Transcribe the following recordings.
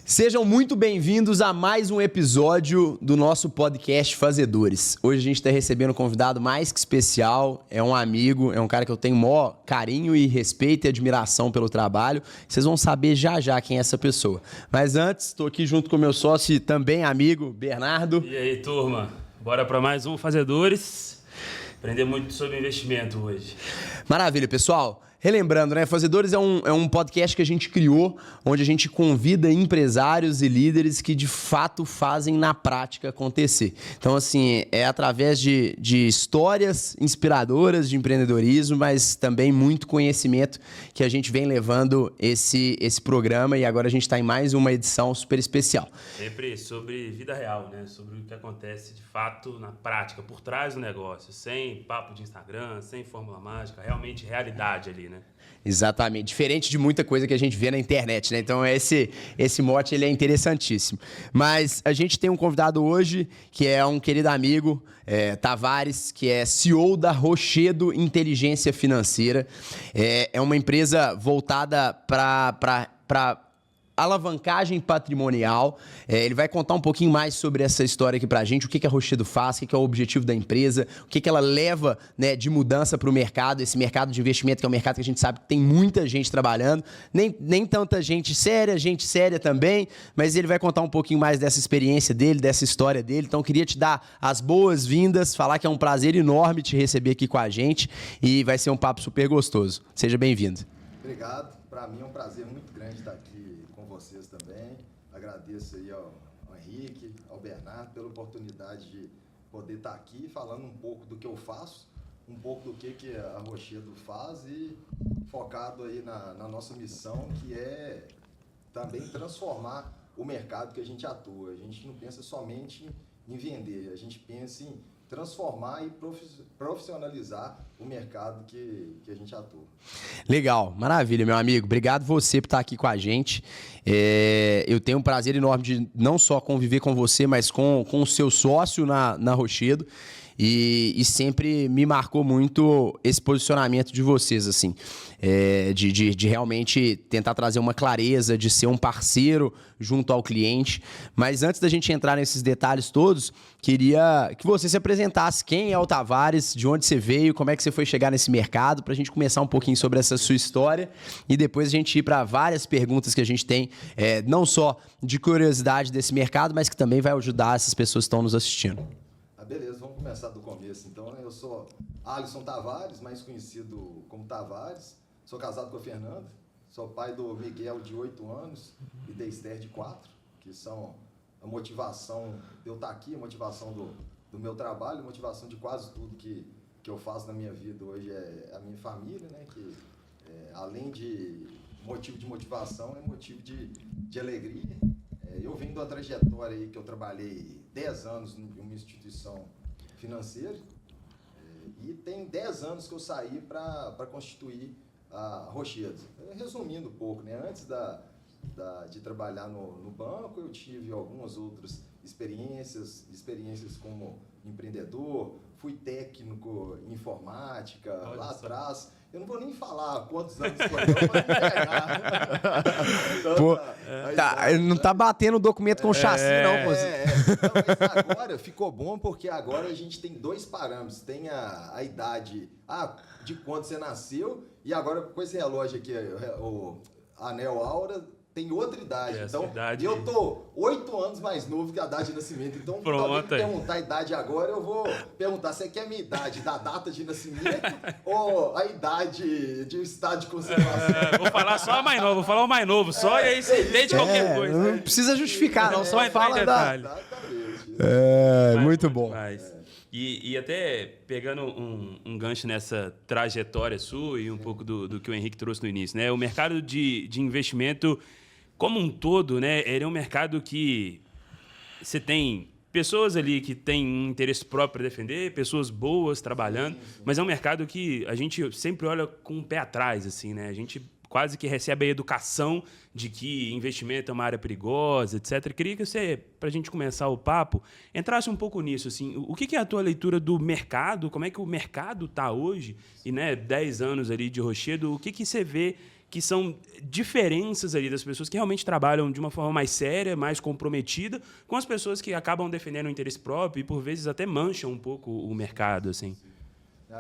Sejam muito bem-vindos a mais um episódio do nosso podcast Fazedores. Hoje a gente está recebendo um convidado mais que especial, é um amigo, é um cara que eu tenho maior carinho e respeito e admiração pelo trabalho. Vocês vão saber já já quem é essa pessoa. Mas antes, estou aqui junto com meu sócio e também amigo, Bernardo. E aí, turma? Bora para mais um Fazedores. Aprender muito sobre investimento hoje. Maravilha, pessoal. Relembrando, né? Fazedores é um podcast que a gente criou, onde a gente convida empresários e líderes que de fato fazem na prática acontecer. Então, assim, é através de histórias inspiradoras de empreendedorismo, mas também muito conhecimento que a gente vem levando esse programa, e agora a gente está em mais uma edição super especial. Sempre sobre vida real, né? Sobre o que acontece de fato na prática, por trás do negócio, sem papo de Instagram, sem fórmula mágica, realmente realidade ali, né? Exatamente, diferente de muita coisa que a gente vê na internet, né? Então esse mote ele é interessantíssimo. Mas a gente tem um convidado hoje que é um querido amigo, Tavares, que é CEO da Rochedo Inteligência Financeira. É uma empresa voltada para alavancagem patrimonial. Ele vai contar um pouquinho mais sobre essa história aqui pra gente, o que a Rochedo faz, o que é o objetivo da empresa, o que ela leva, né, de mudança para o mercado, esse mercado de investimento, que é um mercado que a gente sabe que tem muita gente trabalhando, nem tanta gente séria também, mas ele vai contar um pouquinho mais dessa experiência dele, dessa história dele. Então, eu queria te dar as boas-vindas, falar que é um prazer enorme te receber aqui com a gente e vai ser um papo super gostoso. Seja bem-vindo. Obrigado. Para mim é um prazer muito grande estar aqui com vocês também. Agradeço aí ao Henrique, ao Bernardo, pela oportunidade de poder estar aqui falando um pouco do que eu faço, um pouco do que a Rochedo faz e focado aí na nossa missão, que é também transformar o mercado que a gente atua. A gente não pensa somente em vender, a gente pensa em transformar e profissionalizar o mercado que a gente atua. Legal, maravilha, meu amigo. Obrigado você por estar aqui com a gente. Eu tenho um prazer enorme de não só conviver com você, mas com o seu sócio na Rochedo. E sempre me marcou muito esse posicionamento de vocês, assim, de realmente tentar trazer uma clareza, de ser um parceiro junto ao cliente. Mas antes da gente entrar nesses detalhes todos, queria que você se apresentasse. Quem é o Tavares, de onde você veio, como é que você foi chegar nesse mercado, para a gente começar um pouquinho sobre essa sua história e depois a gente ir para várias perguntas que a gente tem, não só de curiosidade desse mercado, mas que também vai ajudar essas pessoas que estão nos assistindo. Beleza, vamos começar do começo. Então, eu sou Alisson Tavares, mais conhecido como Tavares. Sou casado com a Fernanda. Sou pai do Miguel, de 8 anos, e da Esther, de 4, que são a motivação de eu estar aqui, a motivação do meu trabalho, a motivação de quase tudo que eu faço na minha vida hoje é a minha família, né? Que além de motivo de motivação, é motivo de alegria. Eu venho de uma trajetória aí que eu trabalhei 10 anos em uma instituição financeira e tem 10 anos que eu saí para constituir a Rochedo. Resumindo um pouco, né? Antes de trabalhar no banco, eu tive algumas outras experiências como empreendedor, fui técnico em informática. Olha lá atrás. Eu não vou nem falar quantos anos foi, para não pegar. Não tá batendo o documento com chassi, não, pô. Mas agora ficou bom, porque agora a gente tem 2 parâmetros. Tem a idade, de quando você nasceu, e agora com esse relógio aqui, o Anel Aura, tem outra idade. Então, eu tô 8 anos mais novo que a data de nascimento. Então, se alguém perguntar a idade agora, eu vou perguntar se quer a minha idade da data de nascimento ou a idade de estado de conservação. Vou falar só o mais novo, só, e aí você entende qualquer coisa. Não precisa justificar, não, só fala detalhe. Exatamente. Muito bom. E até pegando um gancho nessa trajetória sua e um pouco do que o Henrique trouxe no início, né? O mercado de investimento como um todo, né? Ele é um mercado que você tem pessoas ali que têm um interesse próprio para defender, pessoas boas trabalhando, mas é um mercado que a gente sempre olha com um pé atrás, assim, né? A gente quase que recebe a educação de que investimento é uma área perigosa, etc. Queria que você, para a gente começar o papo, entrasse um pouco nisso. Assim, o que é a tua leitura do mercado? Como é que o mercado está hoje? E, né, 10 anos ali de Rochedo, o que você vê que são diferenças ali das pessoas que realmente trabalham de uma forma mais séria, mais comprometida, com as pessoas que acabam defendendo o interesse próprio e, por vezes, até mancham um pouco o mercado, assim.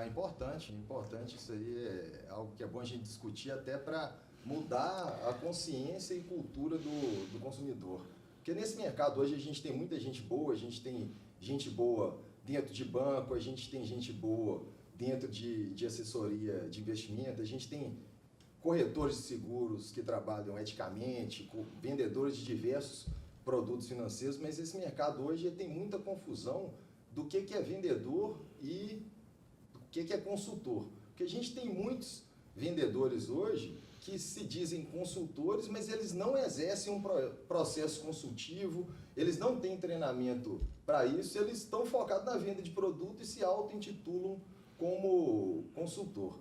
Importante. Isso aí é algo que é bom a gente discutir até para mudar a consciência e cultura do consumidor. Porque nesse mercado hoje a gente tem muita gente boa, a gente tem gente boa dentro de banco, a gente tem gente boa dentro de assessoria de investimento, a gente tem corretores de seguros que trabalham eticamente, vendedores de diversos produtos financeiros, mas esse mercado hoje tem muita confusão do que é vendedor e do que é consultor. Porque a gente tem muitos vendedores hoje que se dizem consultores, mas eles não exercem um processo consultivo, eles não têm treinamento para isso, eles estão focados na venda de produto e se auto-intitulam como consultor.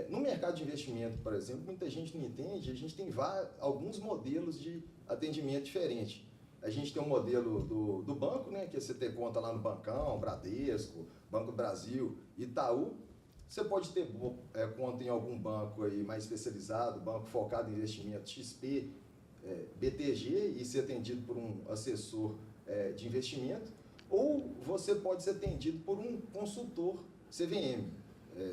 No mercado de investimento, por exemplo, muita gente não entende, a gente tem alguns modelos de atendimento diferentes. A gente tem um modelo do banco, né, que é você ter conta lá no Bancão, Bradesco, Banco do Brasil, Itaú. Você pode ter conta em algum banco aí mais especializado, banco focado em investimento XP, BTG, e ser atendido por um assessor de investimento, ou você pode ser atendido por um consultor CVM.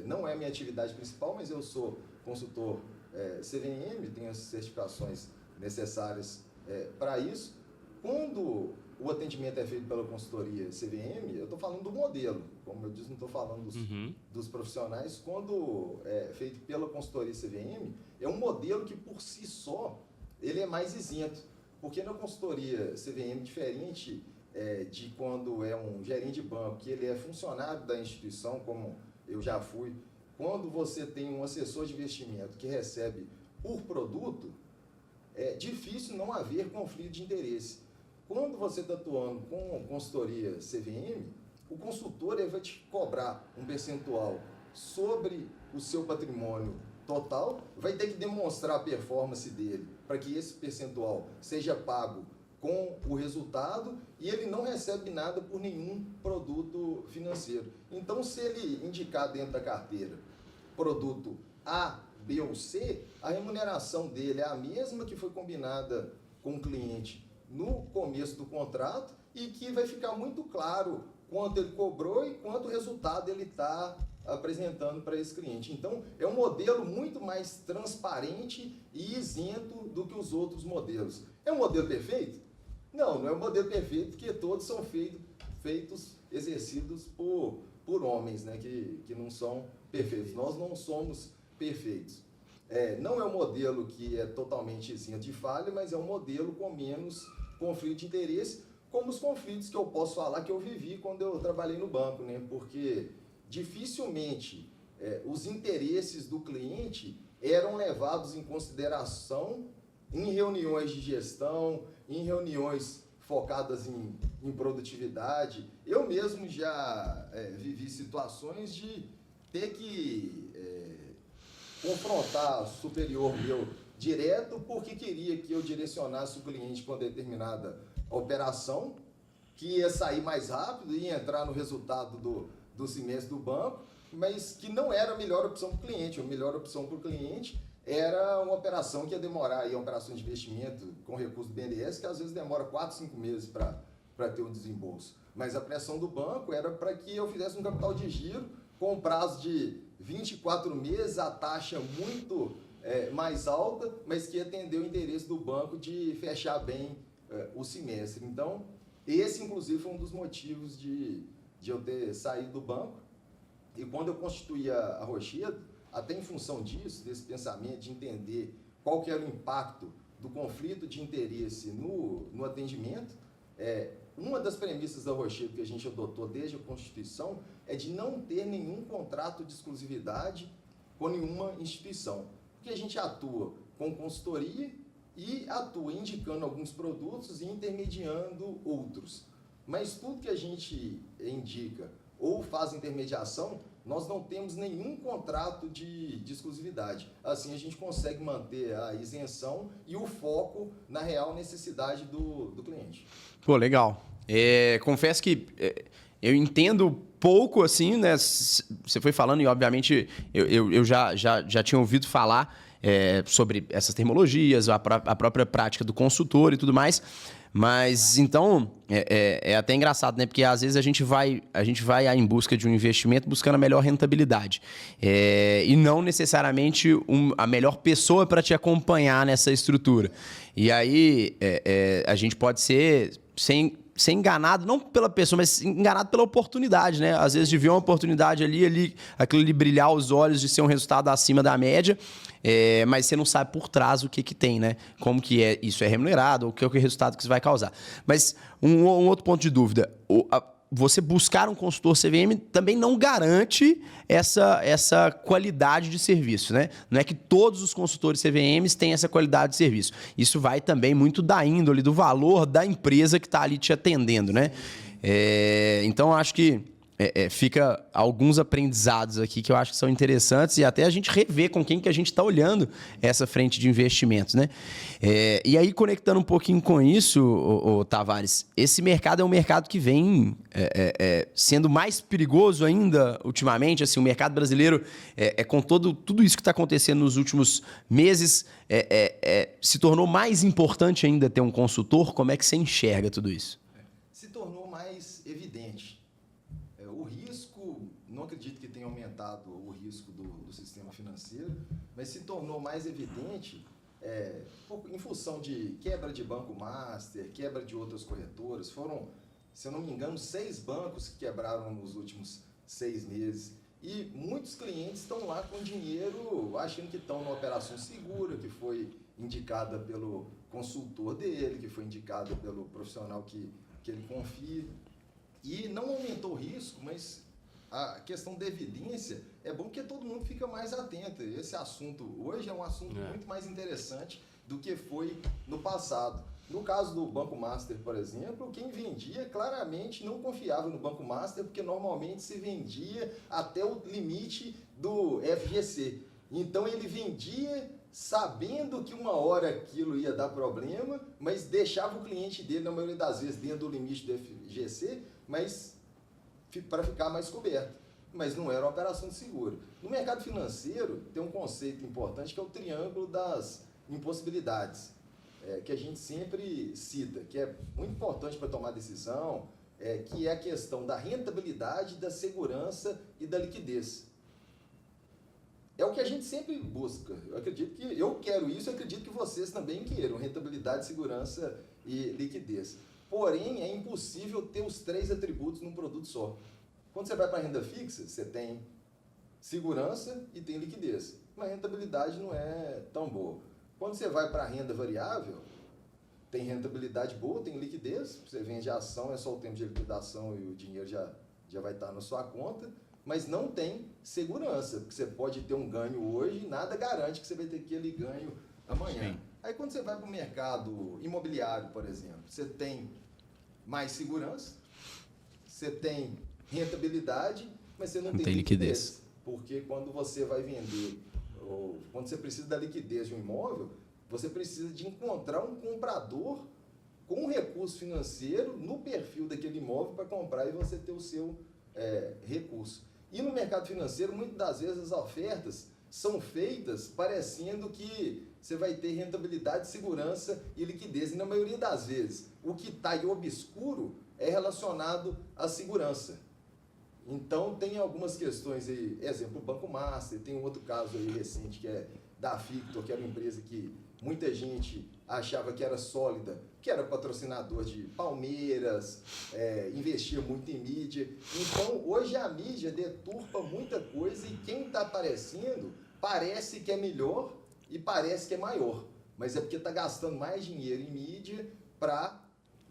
Não é minha atividade principal, mas eu sou consultor CVM, tenho as certificações necessárias para isso. Quando o atendimento é feito pela consultoria CVM, eu estou falando do modelo, como eu disse, não estou falando dos profissionais. Quando é feito pela consultoria CVM, é um modelo que por si só ele é mais isento, porque na consultoria CVM, diferente de quando é um gerente de banco, que ele é funcionário da instituição, como eu já fui, quando você tem um assessor de investimento que recebe por produto, é difícil não haver conflito de interesse. Quando você está atuando com consultoria CVM, o consultor ele vai te cobrar um percentual sobre o seu patrimônio total, vai ter que demonstrar a performance dele para que esse percentual seja pago com o resultado, e ele não recebe nada por nenhum produto financeiro. Então, se ele indicar dentro da carteira produto A, B ou C, a remuneração dele é a mesma que foi combinada com o cliente no começo do contrato, e que vai ficar muito claro quanto ele cobrou e quanto resultado ele está apresentando para esse cliente. Então, é um modelo muito mais transparente e isento do que os outros modelos. É um modelo perfeito? Não é um modelo perfeito, porque todos são exercidos por homens, né, que não são perfeitos. Nós não somos perfeitos. Não é um modelo que é totalmente isento de falha, mas é um modelo com menos conflito de interesse, como os conflitos que eu posso falar que eu vivi quando eu trabalhei no banco, né? Porque dificilmente os interesses do cliente eram levados em consideração em reuniões de gestão, em reuniões focadas em produtividade. Eu mesmo já vivi situações de ter que confrontar superior meu direto porque queria que eu direcionasse o cliente para uma determinada operação, que ia sair mais rápido, ia entrar no resultado do semestre do banco, mas que não era a melhor opção para o cliente. A melhor opção para o cliente era uma operação que ia demorar, aí, uma operação de investimento com recurso do BNDES, que às vezes demora 4, 5 meses para ter um desembolso. Mas a pressão do banco era para que eu fizesse um capital de giro com um prazo de 24 meses, a taxa muito mais alta, mas que atendeu o interesse do banco de fechar bem o semestre. Então, esse, inclusive, foi um dos motivos de eu ter saído do banco. E quando eu constituí a Rochedo, até em função disso, desse pensamento de entender qual que era o impacto do conflito de interesse no atendimento, uma das premissas da Rochedo que a gente adotou desde a Constituição é de não ter nenhum contrato de exclusividade com nenhuma instituição. Porque a gente atua com consultoria e atua indicando alguns produtos e intermediando outros. Mas tudo que a gente indica ou faz intermediação, nós não temos nenhum contrato de exclusividade. Assim, a gente consegue manter a isenção e o foco na real necessidade do cliente. Pô, legal. Confesso que eu entendo pouco, assim, né? Você foi falando e, obviamente, eu já tinha ouvido falar. sobre essas terminologias, a própria prática do consultor e tudo mais. Mas, então, é até engraçado, né? Porque, às vezes, a gente vai em busca de um investimento buscando a melhor rentabilidade. E não necessariamente a melhor pessoa para te acompanhar nessa estrutura. E aí, a gente pode ser enganado, não pela pessoa, mas enganado pela oportunidade, né? Às vezes de ver uma oportunidade ali, aquilo ali brilhar os olhos de ser um resultado acima da média, mas você não sabe por trás o que tem, né? Como que isso é remunerado, ou o que é o resultado que isso vai causar. Mas um outro ponto de dúvida, você buscar um consultor CVM também não garante essa qualidade de serviço, né? Não é que todos os consultores CVMs têm essa qualidade de serviço. Isso vai também muito da índole, do valor da empresa que está ali te atendendo, né? Então, eu acho que fica alguns aprendizados aqui que eu acho que são interessantes e até a gente rever com quem que a gente está olhando essa frente de investimentos, né? E aí, conectando um pouquinho com isso, Tavares, esse mercado é um mercado que vem sendo mais perigoso ainda ultimamente. Assim, o mercado brasileiro, com tudo isso que está acontecendo nos últimos meses, se tornou mais importante ainda ter um consultor. Como é que você enxerga tudo isso? Se tornou mais evidente. O risco, não acredito que tenha aumentado o risco do sistema financeiro, mas se tornou mais evidente em função de quebra de banco master, quebra de outras corretoras. Foram, se eu não me engano, 6 bancos que quebraram nos últimos 6 meses. E muitos clientes estão lá com dinheiro achando que estão numa operação segura, que foi indicada pelo consultor dele, que foi indicada pelo profissional que ele confia. E não aumentou o risco, mas a questão da evidência é bom que todo mundo fica mais atento. Esse assunto hoje é um assunto muito mais interessante do que foi no passado. No caso do Banco Master, por exemplo, quem vendia claramente não confiava no Banco Master, porque normalmente se vendia até o limite do FGC. Então ele vendia sabendo que uma hora aquilo ia dar problema, mas deixava o cliente dele, na maioria das vezes, dentro do limite do FGC, mas para ficar mais coberto. Mas não era uma operação de seguro. No mercado financeiro, tem um conceito importante que é o triângulo das impossibilidades, que a gente sempre cita, que é muito importante para tomar decisão, que é a questão da rentabilidade, da segurança e da liquidez. É o que a gente sempre busca. Eu quero isso, eu acredito que vocês também queiram, rentabilidade, segurança e liquidez. Porém, é impossível ter os 3 atributos num produto só. Quando você vai para a renda fixa, você tem segurança e tem liquidez. Mas a rentabilidade não é tão boa. Quando você vai para a renda variável, tem rentabilidade boa, tem liquidez. Você vende a ação, é só o tempo de liquidação e o dinheiro já vai estar na sua conta. Mas não tem segurança, porque você pode ter um ganho hoje e nada garante que você vai ter aquele ganho amanhã. Sim. Aí quando você vai para o mercado imobiliário, por exemplo, você tem mais segurança, você tem rentabilidade, mas você não tem liquidez. Porque quando você vai vender, ou quando você precisa da liquidez de um imóvel, você precisa de encontrar um comprador com um recurso financeiro no perfil daquele imóvel para comprar e você ter o seu recurso. E no mercado financeiro, muitas das vezes as ofertas são feitas parecendo que você vai ter rentabilidade, segurança e liquidez. E na maioria das vezes, o que está aí obscuro é relacionado à segurança. Então, tem algumas questões aí, exemplo, o Banco Master, tem um outro caso aí recente que é da Fictor, que era uma empresa que muita gente achava que era sólida, que era patrocinador de Palmeiras, investia muito em mídia. Então, hoje a mídia deturpa muita coisa e quem está aparecendo parece que é melhor e parece que é maior. Mas é porque está gastando mais dinheiro em mídia para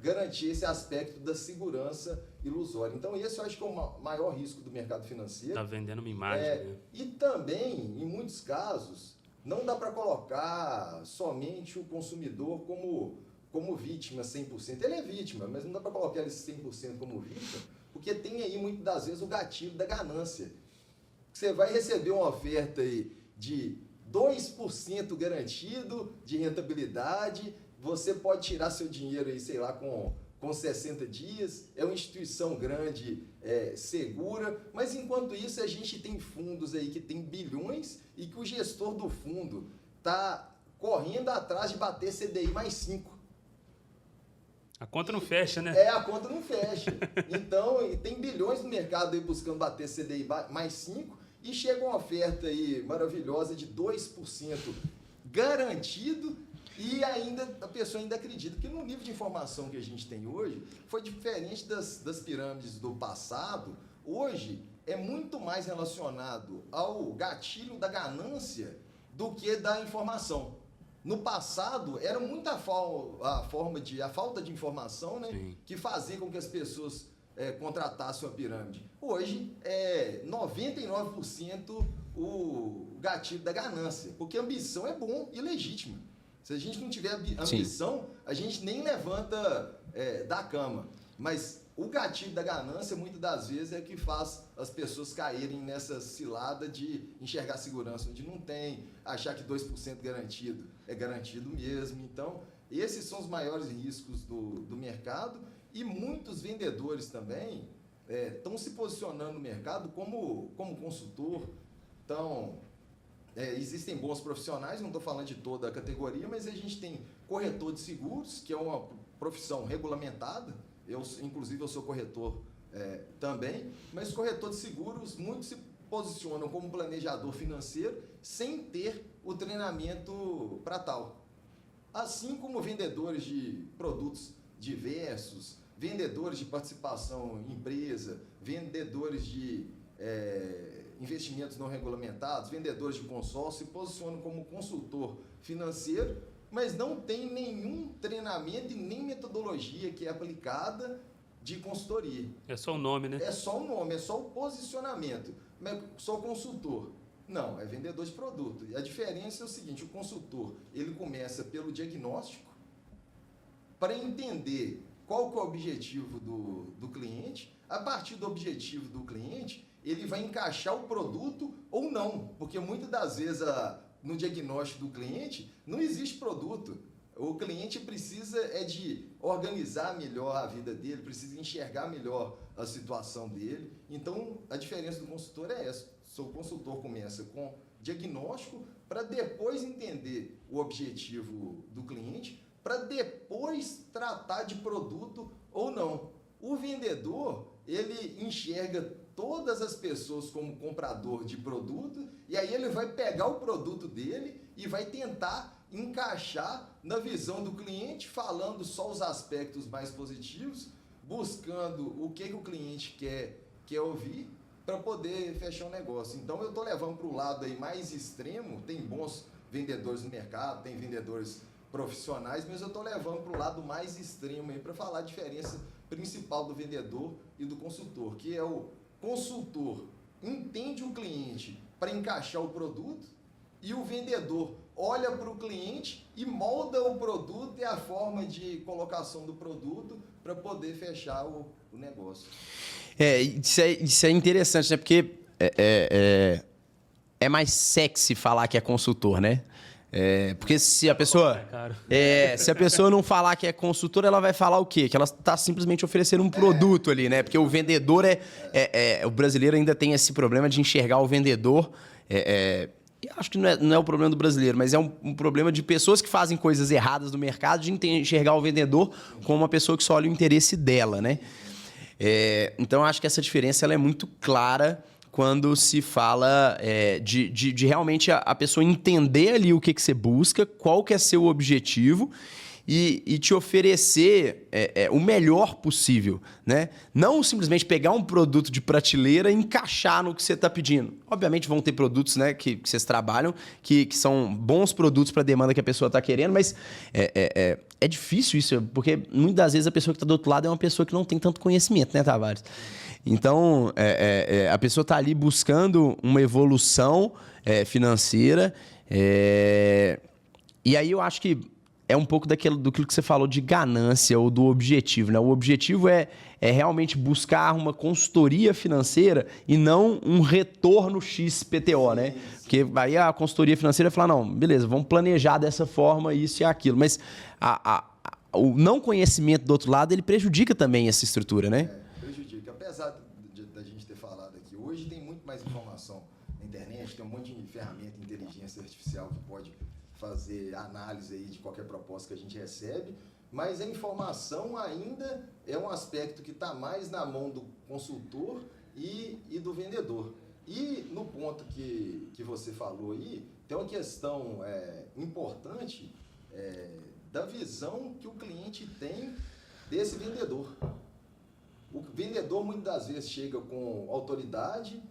garantir esse aspecto da segurança ilusória. Então, esse eu acho que é o maior risco do mercado financeiro. Está vendendo uma imagem. Né? E também, em muitos casos, não dá para colocar somente o consumidor como vítima 100%. Ele é vítima, mas não dá para colocar ele 100% como vítima, porque tem aí, muitas das vezes, o gatilho da ganância. Você vai receber uma oferta aí de 2% garantido de rentabilidade, você pode tirar seu dinheiro aí, sei lá, com 60 dias, é uma instituição grande, segura, mas enquanto isso a gente tem fundos aí que tem bilhões e que o gestor do fundo está correndo atrás de bater CDI mais 5. A conta não fecha, né? A conta não fecha. Então, tem bilhões no mercado aí buscando bater CDI mais 5 e chega uma oferta aí maravilhosa de 2% garantido e ainda a pessoa ainda acredita que no nível de informação que a gente tem hoje foi diferente das pirâmides do passado. Hoje é muito mais relacionado ao gatilho da ganância do que da informação. No passado, era muita a falta de informação, né, que fazia com que as pessoas contratassem a pirâmide. Hoje, é 99% o gatilho da ganância, porque ambição é bom e legítima. Se a gente não tiver ambição, a gente nem levanta da cama. Mas o gatilho da ganância, muitas das vezes, é que faz as pessoas caírem nessa cilada de enxergar segurança onde não tem, achar que 2% garantido é garantido mesmo. Então, esses são os maiores riscos do mercado e muitos vendedores também estão se posicionando no mercado como consultor. Então, existem bons profissionais, não estou falando de toda a categoria, mas a gente tem corretor de seguros, que é uma profissão regulamentada. Inclusive, eu sou corretor também, mas corretor de seguros, muitos se posicionam como planejador financeiro sem ter o treinamento para tal. Assim como vendedores de produtos diversos, vendedores de participação em empresa, vendedores de investimentos não regulamentados, vendedores de consórcio, se posicionam como consultor financeiro, mas não tem nenhum treinamento e nem metodologia que é aplicada de consultoria. É só o nome, né? É só o nome, é só o posicionamento. Sou consultor. Não, é vendedor de produto. E a diferença é o seguinte, o consultor, ele começa pelo diagnóstico para entender qual que é o objetivo do cliente. A partir do objetivo do cliente, ele vai encaixar o produto ou não, porque muitas das vezes no diagnóstico do cliente não existe produto. O cliente precisa de organizar melhor a vida dele, precisa enxergar melhor a situação dele. Então, a diferença do consultor é essa. O consultor começa com diagnóstico para depois entender o objetivo do cliente, para depois tratar de produto ou não. O vendedor, ele enxerga todas as pessoas como comprador de produto e aí ele vai pegar o produto dele e vai tentar encaixar na visão do cliente, falando só os aspectos mais positivos, buscando o que o cliente quer ouvir para poder fechar um negócio. Então eu estou levando para o lado aí mais extremo, tem bons vendedores no mercado, tem vendedores profissionais, mas eu estou levando para o lado mais extremo aí para falar a diferença principal do vendedor e do consultor, que é o consultor entende o cliente para encaixar o produto e o vendedor olha para o cliente e molda o produto e a forma de colocação do produto para poder fechar o negócio. Isso é interessante, né? Porque é mais sexy falar que é consultor, né? Porque se a pessoa não falar que é consultora, ela vai falar o quê? Que ela está simplesmente oferecendo um produto ali, né? Porque o vendedor o brasileiro ainda tem esse problema de enxergar o vendedor. Acho que não é o problema do brasileiro, mas é um problema de pessoas que fazem coisas erradas no mercado de enxergar o vendedor como uma pessoa que só olha o interesse dela, né? Então, acho que essa diferença ela é muito clara quando se fala de realmente a pessoa entender ali o que você busca, qual que é seu objetivo e te oferecer o melhor possível, né? Não simplesmente pegar um produto de prateleira e encaixar no que você está pedindo. Obviamente vão ter produtos, né, que vocês trabalham que são bons produtos para a demanda que a pessoa está querendo, mas é difícil isso, porque muitas das vezes a pessoa que está do outro lado é uma pessoa que não tem tanto conhecimento, né, Tavares? Então, a pessoa está ali buscando uma evolução financeira e aí eu acho que é um pouco do que você falou de ganância ou do objetivo, né? O objetivo é realmente buscar uma consultoria financeira e não um retorno XPTO, né? Porque aí a consultoria financeira vai falar, não, beleza, vamos planejar dessa forma isso e aquilo. Mas o não conhecimento do outro lado, ele prejudica também essa estrutura, né? Prejudica. Apesar da gente ter falado aqui, hoje tem muito mais informação na internet, tem um monte de ferramenta de inteligência artificial que pode fazer análise aí de qualquer proposta que a gente recebe, mas a informação ainda é um aspecto que está mais na mão do consultor e do vendedor. E no ponto que você falou aí, tem uma questão importante da visão que o cliente tem desse vendedor. O vendedor muitas das vezes chega com autoridade,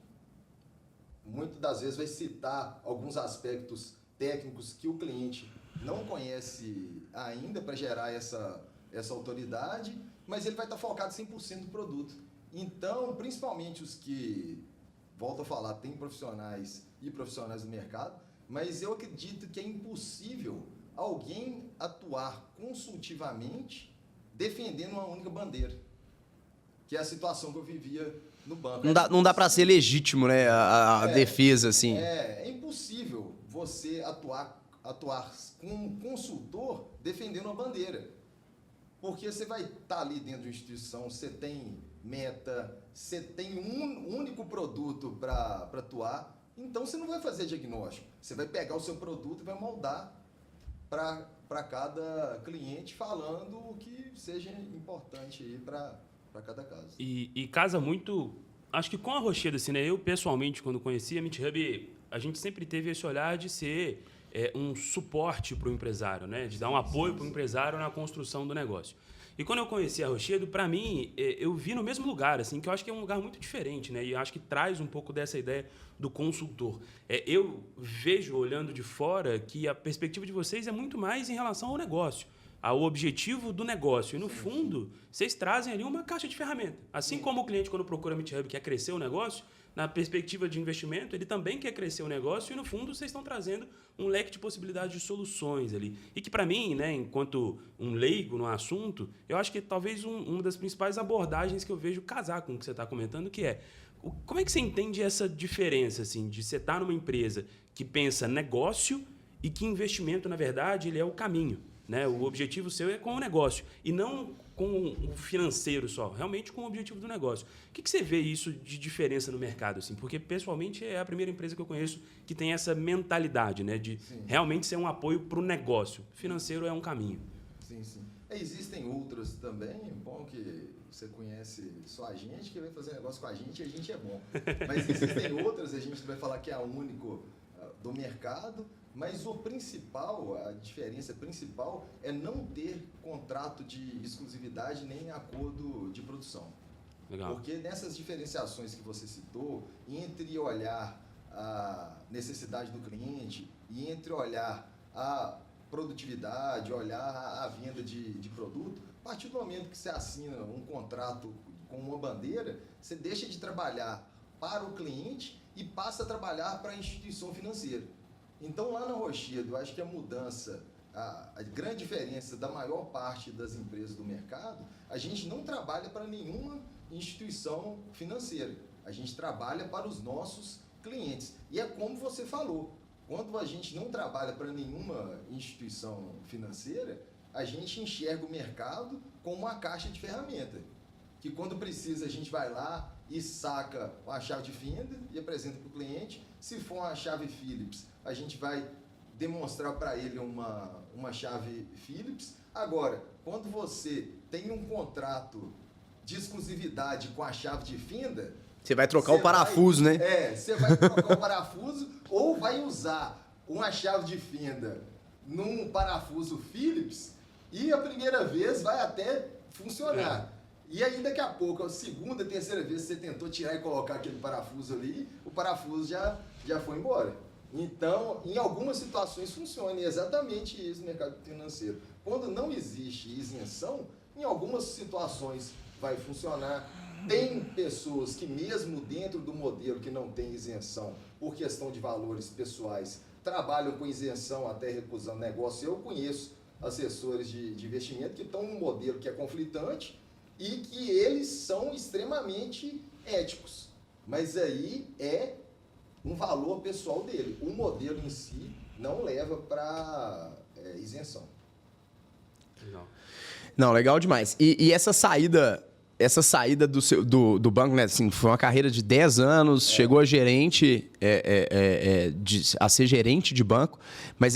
muitas das vezes vai citar alguns aspectos técnicos que o cliente não conhece ainda para gerar essa autoridade, mas ele vai estar focado 100% no produto. Então, principalmente os que, volto a falar, tem profissionais e profissionais do mercado, mas eu acredito que é impossível alguém atuar consultivamente defendendo uma única bandeira, que é a situação que eu vivia no banco. Não dá para ser legítimo, né, a defesa, assim. É impossível você atuar como um consultor defendendo uma bandeira. Porque você vai estar ali dentro de uma instituição, você tem meta, você tem um único produto para atuar, então você não vai fazer diagnóstico. Você vai pegar o seu produto e vai moldar para cada cliente, falando o que seja importante para cada caso. E casa muito, acho que com a Rochedo, assim, né? Eu, pessoalmente, quando conheci a MeetHub, a gente sempre teve esse olhar de ser um suporte para o empresário, né? De dar um apoio para o empresário na construção do negócio. E quando eu conheci a Rochedo, para mim, eu vi no mesmo lugar, assim, que eu acho que é um lugar muito diferente, né? E acho que traz um pouco dessa ideia do consultor. Eu vejo, olhando de fora, que a perspectiva de vocês é muito mais em relação ao negócio, ao objetivo do negócio. E, no fundo, vocês trazem ali uma caixa de ferramenta. Assim como o cliente, quando procura a MeetHub, quer crescer o negócio, na perspectiva de investimento, ele também quer crescer o negócio e, no fundo, vocês estão trazendo um leque de possibilidades de soluções ali. E que, para mim, né, enquanto um leigo no assunto, eu acho que talvez uma das principais abordagens que eu vejo casar com o que você está comentando, que é como é que você entende essa diferença, assim, de você estar numa empresa que pensa negócio e que investimento, na verdade, ele é o caminho, né? O objetivo seu é com o negócio e não com o financeiro só, realmente com o objetivo do negócio. O que você vê isso de diferença no mercado, assim? Porque, pessoalmente, é a primeira empresa que eu conheço que tem essa mentalidade, né, de realmente ser um apoio para o negócio. O financeiro é um caminho. Sim. Existem outras também, bom que você conhece só a gente, que vai fazer negócio com a gente é bom. Mas existem outras, a gente vai falar que é a único do mercado, mas o principal, a diferença principal é não ter contrato de exclusividade nem acordo de produção. Legal. Porque nessas diferenciações que você citou, entre olhar a necessidade do cliente e entre olhar a produtividade, olhar a venda de produto, a partir do momento que você assina um contrato com uma bandeira, você deixa de trabalhar para o cliente e passa a trabalhar para a instituição financeira. Então, lá na Rochedo, eu acho que a mudança, a grande diferença da maior parte das empresas do mercado, a gente não trabalha para nenhuma instituição financeira. A gente trabalha para os nossos clientes. E é como você falou, quando a gente não trabalha para nenhuma instituição financeira, a gente enxerga o mercado como uma caixa de ferramenta. Que quando precisa, a gente vai lá e saca uma chave de fenda e apresenta para o cliente. Se for uma chave Philips, a gente vai demonstrar para ele uma chave Philips. Agora, quando você tem um contrato de exclusividade com a chave de fenda... Você vai trocar o parafuso, né? Você vai trocar o parafuso ou vai usar uma chave de fenda num parafuso Philips e a primeira vez vai até funcionar. E aí, daqui a pouco, a segunda, terceira vez que você tentou tirar e colocar aquele parafuso ali, o parafuso já foi embora. Então, em algumas situações funciona, e é exatamente isso no mercado financeiro. Quando não existe isenção, em algumas situações vai funcionar. Tem pessoas que mesmo dentro do modelo que não tem isenção, por questão de valores pessoais, trabalham com isenção até recusando negócio. Eu conheço assessores de investimento que estão num modelo que é conflitante e que eles são extremamente éticos. Mas aí é um valor pessoal dele. O modelo em si não leva para isenção. Legal. Não, legal demais. E essa saída do banco, né? Assim, foi uma carreira de 10 anos, chegou a gerente, a ser gerente de banco, mas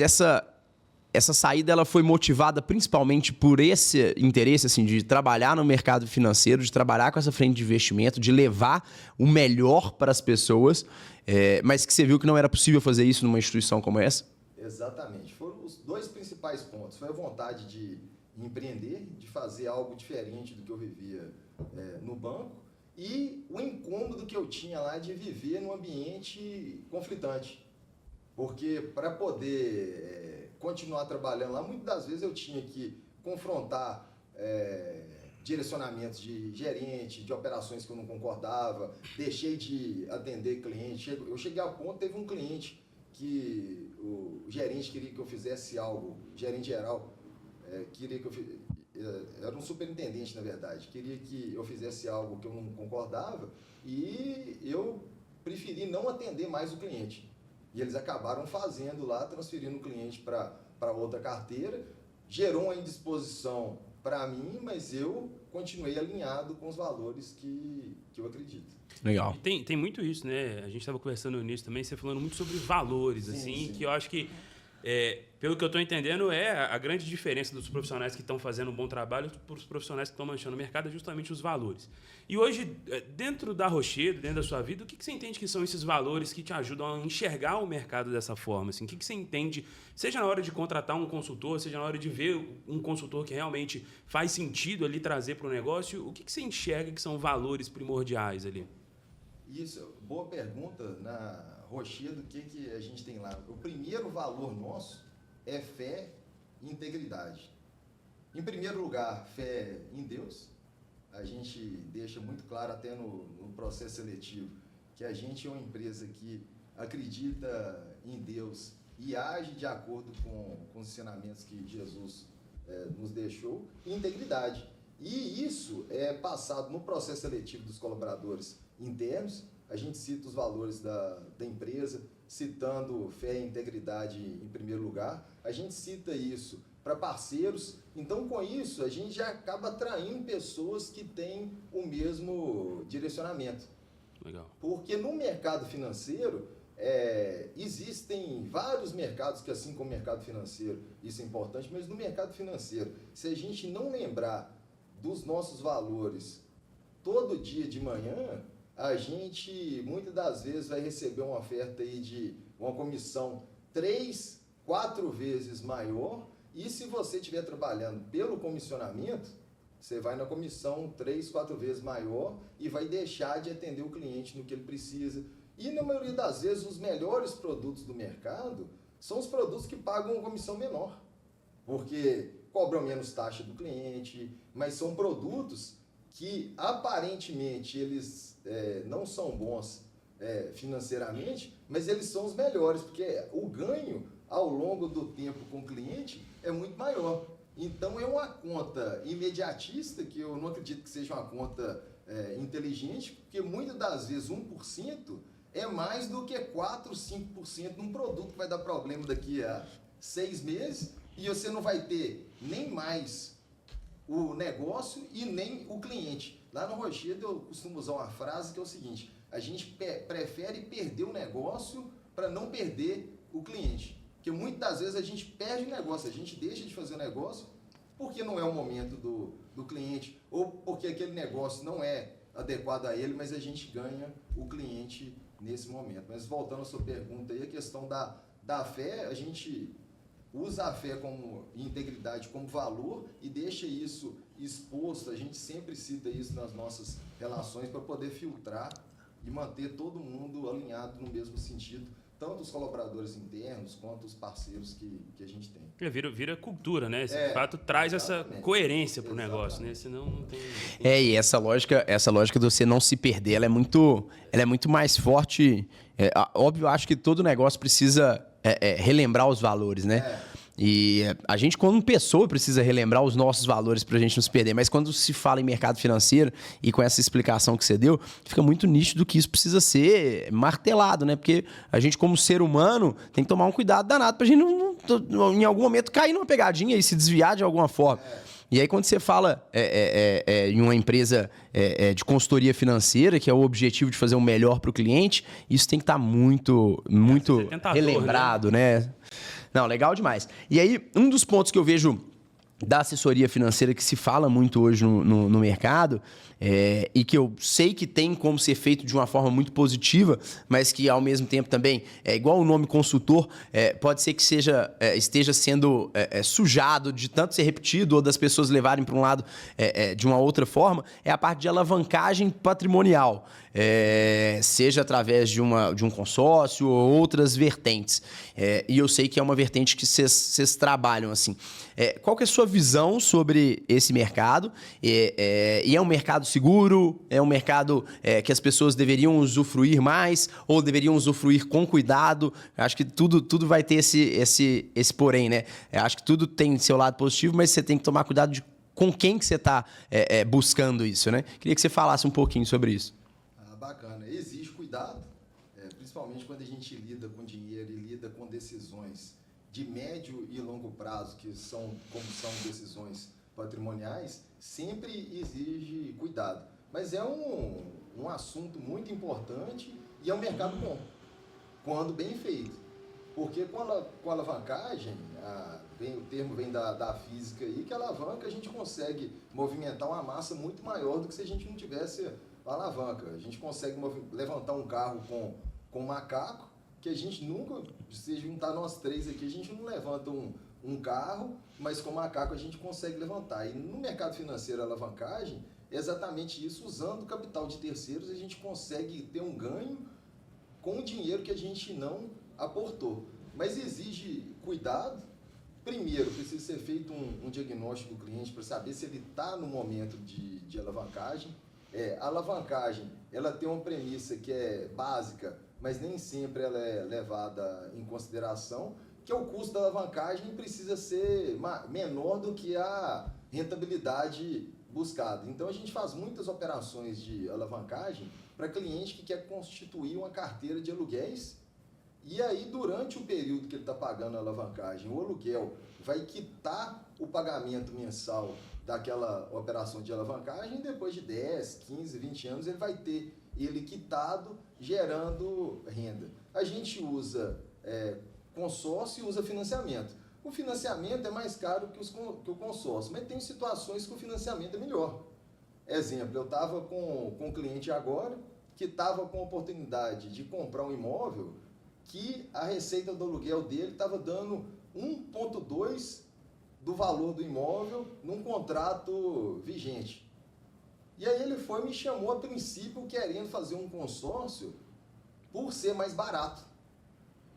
essa saída ela foi motivada principalmente por esse interesse assim, de trabalhar no mercado financeiro, de trabalhar com essa frente de investimento, de levar o melhor para as pessoas, mas que você viu que não era possível fazer isso numa instituição como essa? Exatamente. Foram os dois principais pontos. Foi a vontade de empreender, de fazer algo diferente do que eu vivia no banco, e o incômodo que eu tinha lá de viver num ambiente conflitante. Porque para poder continuar trabalhando lá, muitas das vezes eu tinha que confrontar direcionamentos de gerente, de operações que eu não concordava, deixei de atender cliente. Eu cheguei ao ponto, teve um cliente que o gerente queria que eu fizesse algo, o gerente geral queria que eu fizesse, era um superintendente na verdade, queria que eu fizesse algo que eu não concordava e eu preferi não atender mais o cliente. E eles acabaram fazendo lá, transferindo o cliente para outra carteira, gerou uma indisposição para mim, mas eu continuei alinhado com os valores que eu acredito. Legal. Tem muito isso, né? A gente estava conversando nisso também, você falando muito sobre valores, Sim, assim, sim. que eu acho que, pelo que eu estou entendendo, a grande diferença dos profissionais que estão fazendo um bom trabalho para os profissionais que estão manchando o mercado é justamente os valores. E hoje, dentro da Rochedo, dentro da sua vida, o que você entende que são esses valores que te ajudam a enxergar o mercado dessa forma? Assim? O que você entende, seja na hora de contratar um consultor, seja na hora de ver um consultor que realmente faz sentido ali trazer para o negócio, o que você enxerga que são valores primordiais ali? Isso, boa pergunta. Na Rochedo, o que a gente tem lá? O primeiro valor nosso é fé e integridade. Em primeiro lugar, fé em Deus. A gente deixa muito claro até no processo seletivo que a gente é uma empresa que acredita em Deus e age de acordo com os ensinamentos que Jesus nos deixou, e integridade. E isso é passado no processo seletivo dos colaboradores internos. A gente cita os valores da empresa, citando fé e integridade em primeiro lugar. A gente cita isso para parceiros. Então, com isso, a gente já acaba atraindo pessoas que têm o mesmo direcionamento. Legal. Porque no mercado financeiro, existem vários mercados que, assim como o mercado financeiro, isso é importante, mas no mercado financeiro, se a gente não lembrar dos nossos valores todo dia de manhã, a gente muitas das vezes vai receber uma oferta aí de uma comissão 3, 4 vezes maior, e se você estiver trabalhando pelo comissionamento, você vai na comissão 3, 4 vezes maior e vai deixar de atender o cliente no que ele precisa. E na maioria das vezes os melhores produtos do mercado são os produtos que pagam uma comissão menor, porque cobram menos taxa do cliente, mas são produtos que aparentemente eles não são bons financeiramente, mas eles são os melhores, porque o ganho ao longo do tempo com o cliente é muito maior. Então é uma conta imediatista, que eu não acredito que seja uma conta inteligente, porque muitas das vezes 1% é mais do que 4, 5% num produto que vai dar problema daqui a 6 meses, e você não vai ter nem mais o negócio e nem o cliente. Lá no Rochedo eu costumo usar uma frase que é o seguinte: a gente prefere perder o negócio para não perder o cliente. Porque muitas das vezes a gente perde o negócio, a gente deixa de fazer o negócio porque não é o momento do cliente, ou porque aquele negócio não é adequado a ele, mas a gente ganha o cliente nesse momento. Mas voltando à sua pergunta aí, a questão da fé, a gente usa a fé e integridade como valor e deixa isso exposto. A gente sempre cita isso nas nossas relações para poder filtrar e manter todo mundo alinhado no mesmo sentido, tanto os colaboradores internos quanto os parceiros que a gente tem. Vira cultura, né? Esse fato traz exatamente. essa coerência para o negócio, né? Senão não tem... E essa lógica de você não se perder, ela é muito mais forte. Óbvio, eu acho que todo negócio precisa relembrar os valores, né? E a gente, como pessoa, precisa relembrar os nossos valores para a gente não se perder. Mas quando se fala em mercado financeiro, e com essa explicação que você deu, fica muito nítido que isso precisa ser martelado, né? Porque a gente, como ser humano, tem que tomar um cuidado danado para a gente não, em algum momento, cair numa pegadinha e se desviar de alguma forma. E aí, quando você fala em uma empresa de consultoria financeira, que é o objetivo de fazer o melhor para o cliente, isso tem que estar muito relembrado, né? Não, legal demais. E aí, um dos pontos que eu vejo da assessoria financeira que se fala muito hoje no mercado, e que eu sei que tem como ser feito de uma forma muito positiva, mas que ao mesmo tempo também, igual o nome consultor, pode ser que esteja sendo sujado de tanto ser repetido ou das pessoas levarem para um lado de uma outra forma, é a parte de alavancagem patrimonial. Seja através de um consórcio ou outras vertentes. E eu sei que é uma vertente que vocês trabalham assim. Qual que é a sua visão sobre esse mercado? E é um mercado seguro? É um mercado que as pessoas deveriam usufruir mais ou deveriam usufruir com cuidado? Acho que tudo vai ter esse porém, né? Acho que tudo tem seu lado positivo, mas você tem que tomar cuidado com quem que você está buscando isso, né? Queria que você falasse um pouquinho sobre isso. Bacana. Exige cuidado, principalmente quando a gente lida com dinheiro e lida com decisões de médio e longo prazo, como são decisões patrimoniais, sempre exige cuidado. Mas é um assunto muito importante e é um mercado bom, quando bem feito. Porque com a alavancagem, o termo vem da física aí, que alavanca a gente consegue movimentar uma massa muito maior do que se a gente não tivesse alavanca. A gente consegue levantar um carro com um macaco, que a gente nunca, se juntar nós três aqui, a gente não levanta um carro, mas com macaco a gente consegue levantar. E no mercado financeiro, a alavancagem é exatamente isso. Usando o capital de terceiros, a gente consegue ter um ganho com o dinheiro que a gente não aportou. Mas exige cuidado. Primeiro, precisa ser feito um diagnóstico do cliente para saber se ele está no momento de alavancagem. A alavancagem, ela tem uma premissa que é básica, mas nem sempre ela é levada em consideração, que é o custo da alavancagem precisa ser menor do que a rentabilidade buscada. Então, a gente faz muitas operações de alavancagem para cliente que quer constituir uma carteira de aluguéis, e aí, durante o período que ele está pagando a alavancagem, o aluguel vai quitar o pagamento mensal daquela operação de alavancagem, depois de 10, 15, 20 anos, ele vai ter ele quitado, gerando renda. A gente usa consórcio e usa financiamento. O financiamento é mais caro que o consórcio, mas tem situações que o financiamento é melhor. Exemplo, eu estava com um cliente agora que estava com a oportunidade de comprar um imóvel que a receita do aluguel dele estava dando 1,2 do valor do imóvel num contrato vigente. E aí ele me chamou a princípio querendo fazer um consórcio por ser mais barato.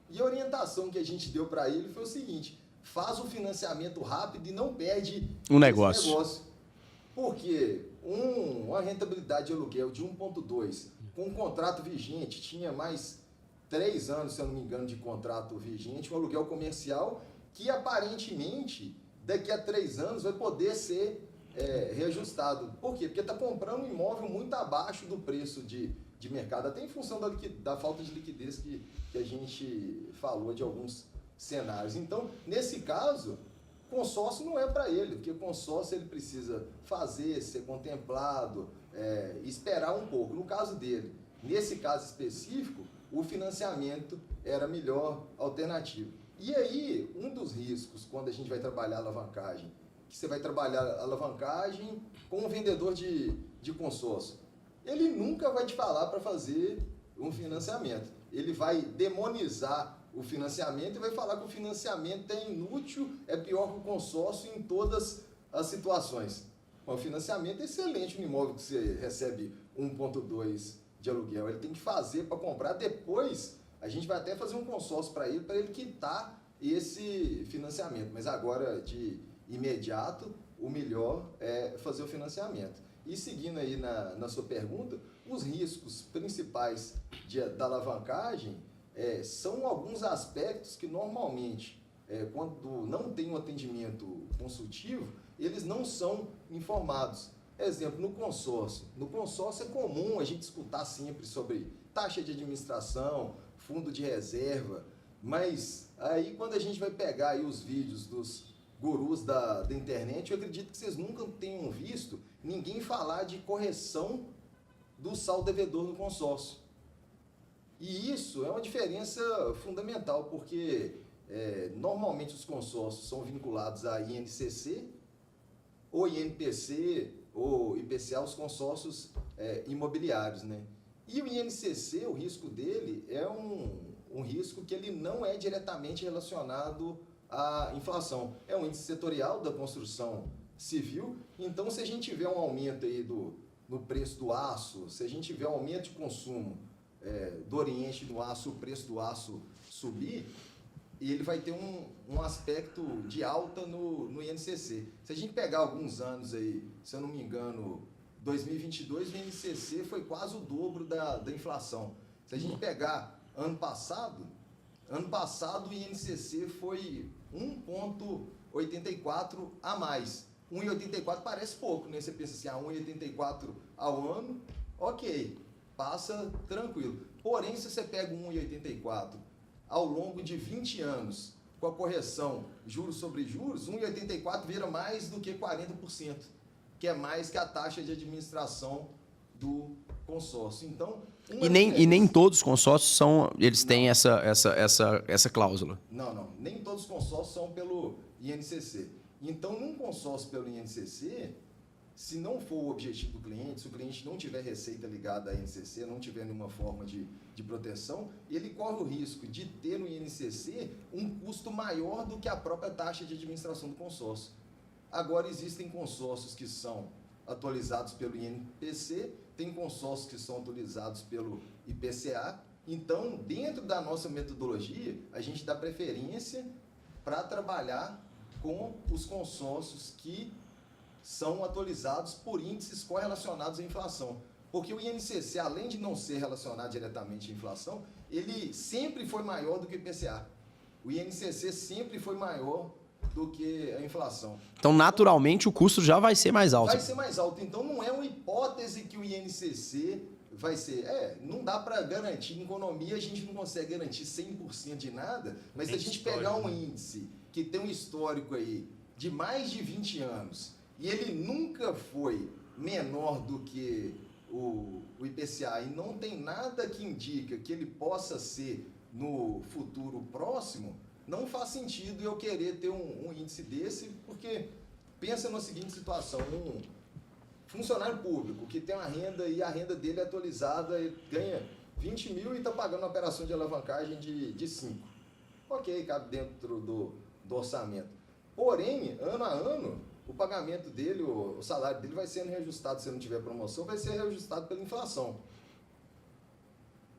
E a orientação que a gente deu para ele foi o seguinte: faz o financiamento rápido e não perde um negócio. Porque uma rentabilidade de aluguel de 1,2 com um contrato vigente, tinha mais 3 anos, se eu não me engano, de contrato vigente, um aluguel comercial que aparentemente daqui a 3 anos vai poder ser reajustado. Por quê? Porque está comprando um imóvel muito abaixo do preço de mercado, até em função da falta de liquidez que a gente falou de alguns cenários. Então, nesse caso, consórcio não é para ele, porque consórcio ele precisa fazer, ser contemplado, esperar um pouco. No caso dele, nesse caso específico, o financiamento era a melhor alternativa. E aí, um dos riscos, quando a gente vai trabalhar alavancagem, que você vai trabalhar alavancagem com um vendedor de consórcio, ele nunca vai te falar para fazer um financiamento. Ele vai demonizar o financiamento e vai falar que o financiamento é inútil, é pior que o consórcio em todas as situações. O financiamento é excelente no imóvel que você recebe 1,2 de aluguel. Ele tem que fazer para comprar. Depois, a gente vai até fazer um consórcio para ele quitar esse financiamento. Mas agora, de imediato, o melhor é fazer o financiamento. E seguindo aí na sua pergunta, os riscos principais da alavancagem são alguns aspectos que normalmente, quando não tem um atendimento consultivo, eles não são informados. Exemplo, no consórcio. No consórcio é comum a gente escutar sempre sobre taxa de administração, fundo de reserva, mas aí quando a gente vai pegar aí os vídeos dos gurus da internet, eu acredito que vocês nunca tenham visto ninguém falar de correção do saldo devedor no consórcio. E isso é uma diferença fundamental, porque normalmente os consórcios são vinculados a INCC, ou INPC, ou IPCA, os consórcios imobiliários, né? E o INCC, o risco dele é um risco que ele não é diretamente relacionado à inflação. É um índice setorial da construção civil, então se a gente tiver um aumento aí no preço do aço, se a gente tiver um aumento de consumo do Oriente no aço, o preço do aço subir, e ele vai ter um aspecto de alta no INCC. Se a gente pegar alguns anos aí, se eu não me engano, 2022, o INCC foi quase o dobro da inflação. Se a gente pegar ano passado o INCC foi 1,84 a mais. 1,84 parece pouco, né? Você pensa assim, 1,84 ao ano, ok, passa tranquilo. Porém, se você pega 1,84 ao longo de 20 anos, com a correção juros sobre juros, 1,84 vira mais do que 40%, que é mais que a taxa de administração do consórcio. Então, e nem todos os consórcios eles têm essa cláusula. Não. Nem todos os consórcios são pelo INCC. Então, num consórcio pelo INCC, se não for o objetivo do cliente, se o cliente não tiver receita ligada à INCC, não tiver nenhuma forma de proteção, ele corre o risco de ter no INCC um custo maior do que a própria taxa de administração do consórcio. Agora, existem consórcios que são atualizados pelo INPC, tem consórcios que são atualizados pelo IPCA. Então, dentro da nossa metodologia, a gente dá preferência para trabalhar com os consórcios que são atualizados por índices correlacionados à inflação. Porque o INCC, além de não ser relacionado diretamente à inflação, ele sempre foi maior do que o IPCA. O INCC sempre foi maior do que a inflação. Então, naturalmente, o custo já vai ser mais alto. Vai ser mais alto. Então, não é uma hipótese que o INCC vai ser. Não dá para garantir. Em economia, a gente não consegue garantir 100% de nada, mas se a gente pegar um índice que tem um histórico aí de mais de 20 anos e ele nunca foi menor do que o IPCA e não tem nada que indica que ele possa ser no futuro próximo, não faz sentido eu querer ter um índice desse, porque pensa na seguinte situação, um funcionário público que tem uma renda e a renda dele é atualizada, ele ganha 20 mil e está pagando uma operação de alavancagem de 5. Ok, cabe dentro do orçamento. Porém, ano a ano, o pagamento dele, o salário dele vai sendo reajustado, se não tiver promoção, vai ser reajustado pela inflação.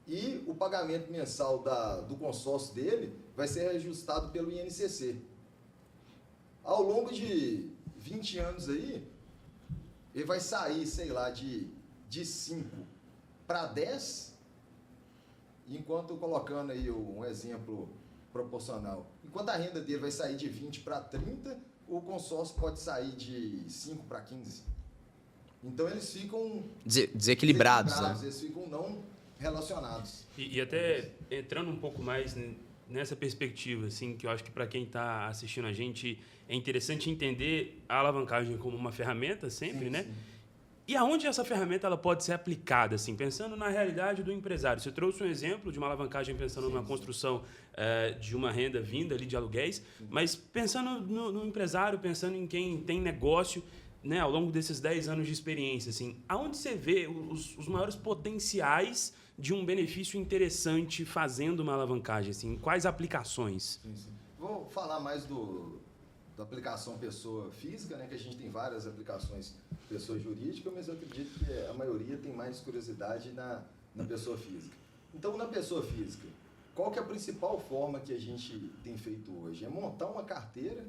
E o pagamento mensal do consórcio dele vai ser reajustado pelo INCC. Ao longo de 20 anos aí, ele vai sair, sei lá, de 5 para 10, enquanto colocando aí um exemplo proporcional. Enquanto a renda dele vai sair de 20 para 30, o consórcio pode sair de 5 para 15. Então eles ficam desequilibrados, né? Eles ficam não relacionados. E até entrando um pouco mais nessa perspectiva, assim, que eu acho que para quem está assistindo a gente é interessante entender a alavancagem como uma ferramenta sempre, sim, né? Sim. E aonde essa ferramenta ela pode ser aplicada, assim, pensando na realidade do empresário? Você trouxe um exemplo de uma alavancagem pensando numa construção de uma renda vinda ali de aluguéis, mas pensando no empresário, pensando em quem tem negócio, né, ao longo desses 10 anos de experiência, assim, aonde você vê os maiores potenciais de um benefício interessante fazendo uma alavancagem? Assim, quais aplicações? Sim. Vou falar mais da aplicação pessoa física, né, que a gente tem várias aplicações pessoa jurídica, mas eu acredito que a maioria tem mais curiosidade na pessoa física. Então, na pessoa física, qual que é a principal forma que a gente tem feito hoje? É montar uma carteira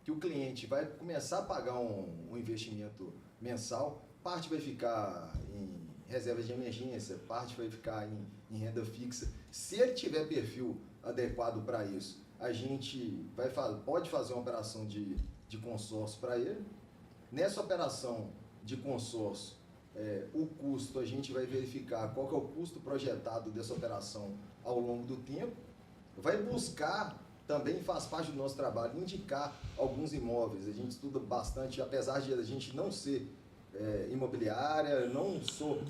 que o cliente vai começar a pagar um investimento mensal, parte vai ficar em reserva de emergência, parte vai ficar em renda fixa. Se ele tiver perfil adequado para isso, a gente pode fazer uma operação de consórcio para ele. Nessa operação de consórcio, o custo, a gente vai verificar qual que é o custo projetado dessa operação ao longo do tempo, vai buscar também faz parte do nosso trabalho indicar alguns imóveis. A gente estuda bastante, apesar de a gente não ser imobiliária, não sou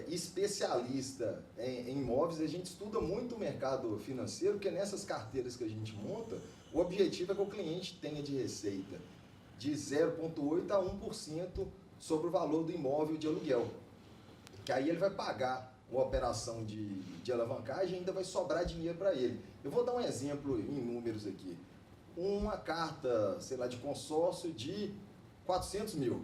especialista em imóveis, a gente estuda muito o mercado financeiro, porque nessas carteiras que a gente monta, o objetivo é que o cliente tenha de receita de 0,8% a 1% sobre o valor do imóvel de aluguel. Que aí ele vai pagar uma operação de alavancagem e ainda vai sobrar dinheiro para ele. Eu vou dar um exemplo em números aqui. Uma carta, sei lá, de consórcio de 400 mil.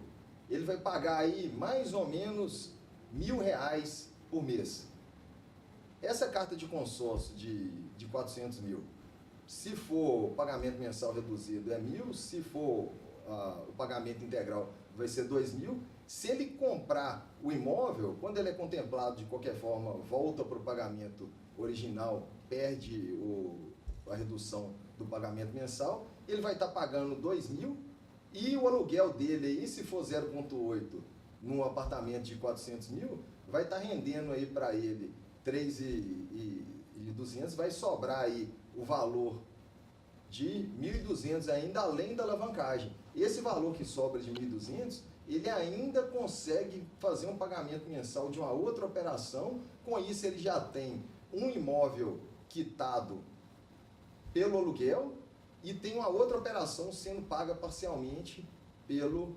Ele vai pagar aí mais ou menos R$1.000 por mês. Essa carta de consórcio de 400 mil, se for pagamento mensal reduzido é 1.000, se for o pagamento integral vai ser 2.000. Se ele comprar o imóvel, quando ele é contemplado de qualquer forma, volta para o pagamento original, perde a redução do pagamento mensal, ele vai estar pagando 2.000 e o aluguel dele aí, se for 0,8 num apartamento de 400 mil, vai estar rendendo aí para ele 3.200, vai sobrar aí o valor de 1.200 ainda além da alavancagem. Esse valor que sobra de 1.200, ele ainda consegue fazer um pagamento mensal de uma outra operação. Com isso ele já tem um imóvel quitado pelo aluguel e tem uma outra operação sendo paga parcialmente pelo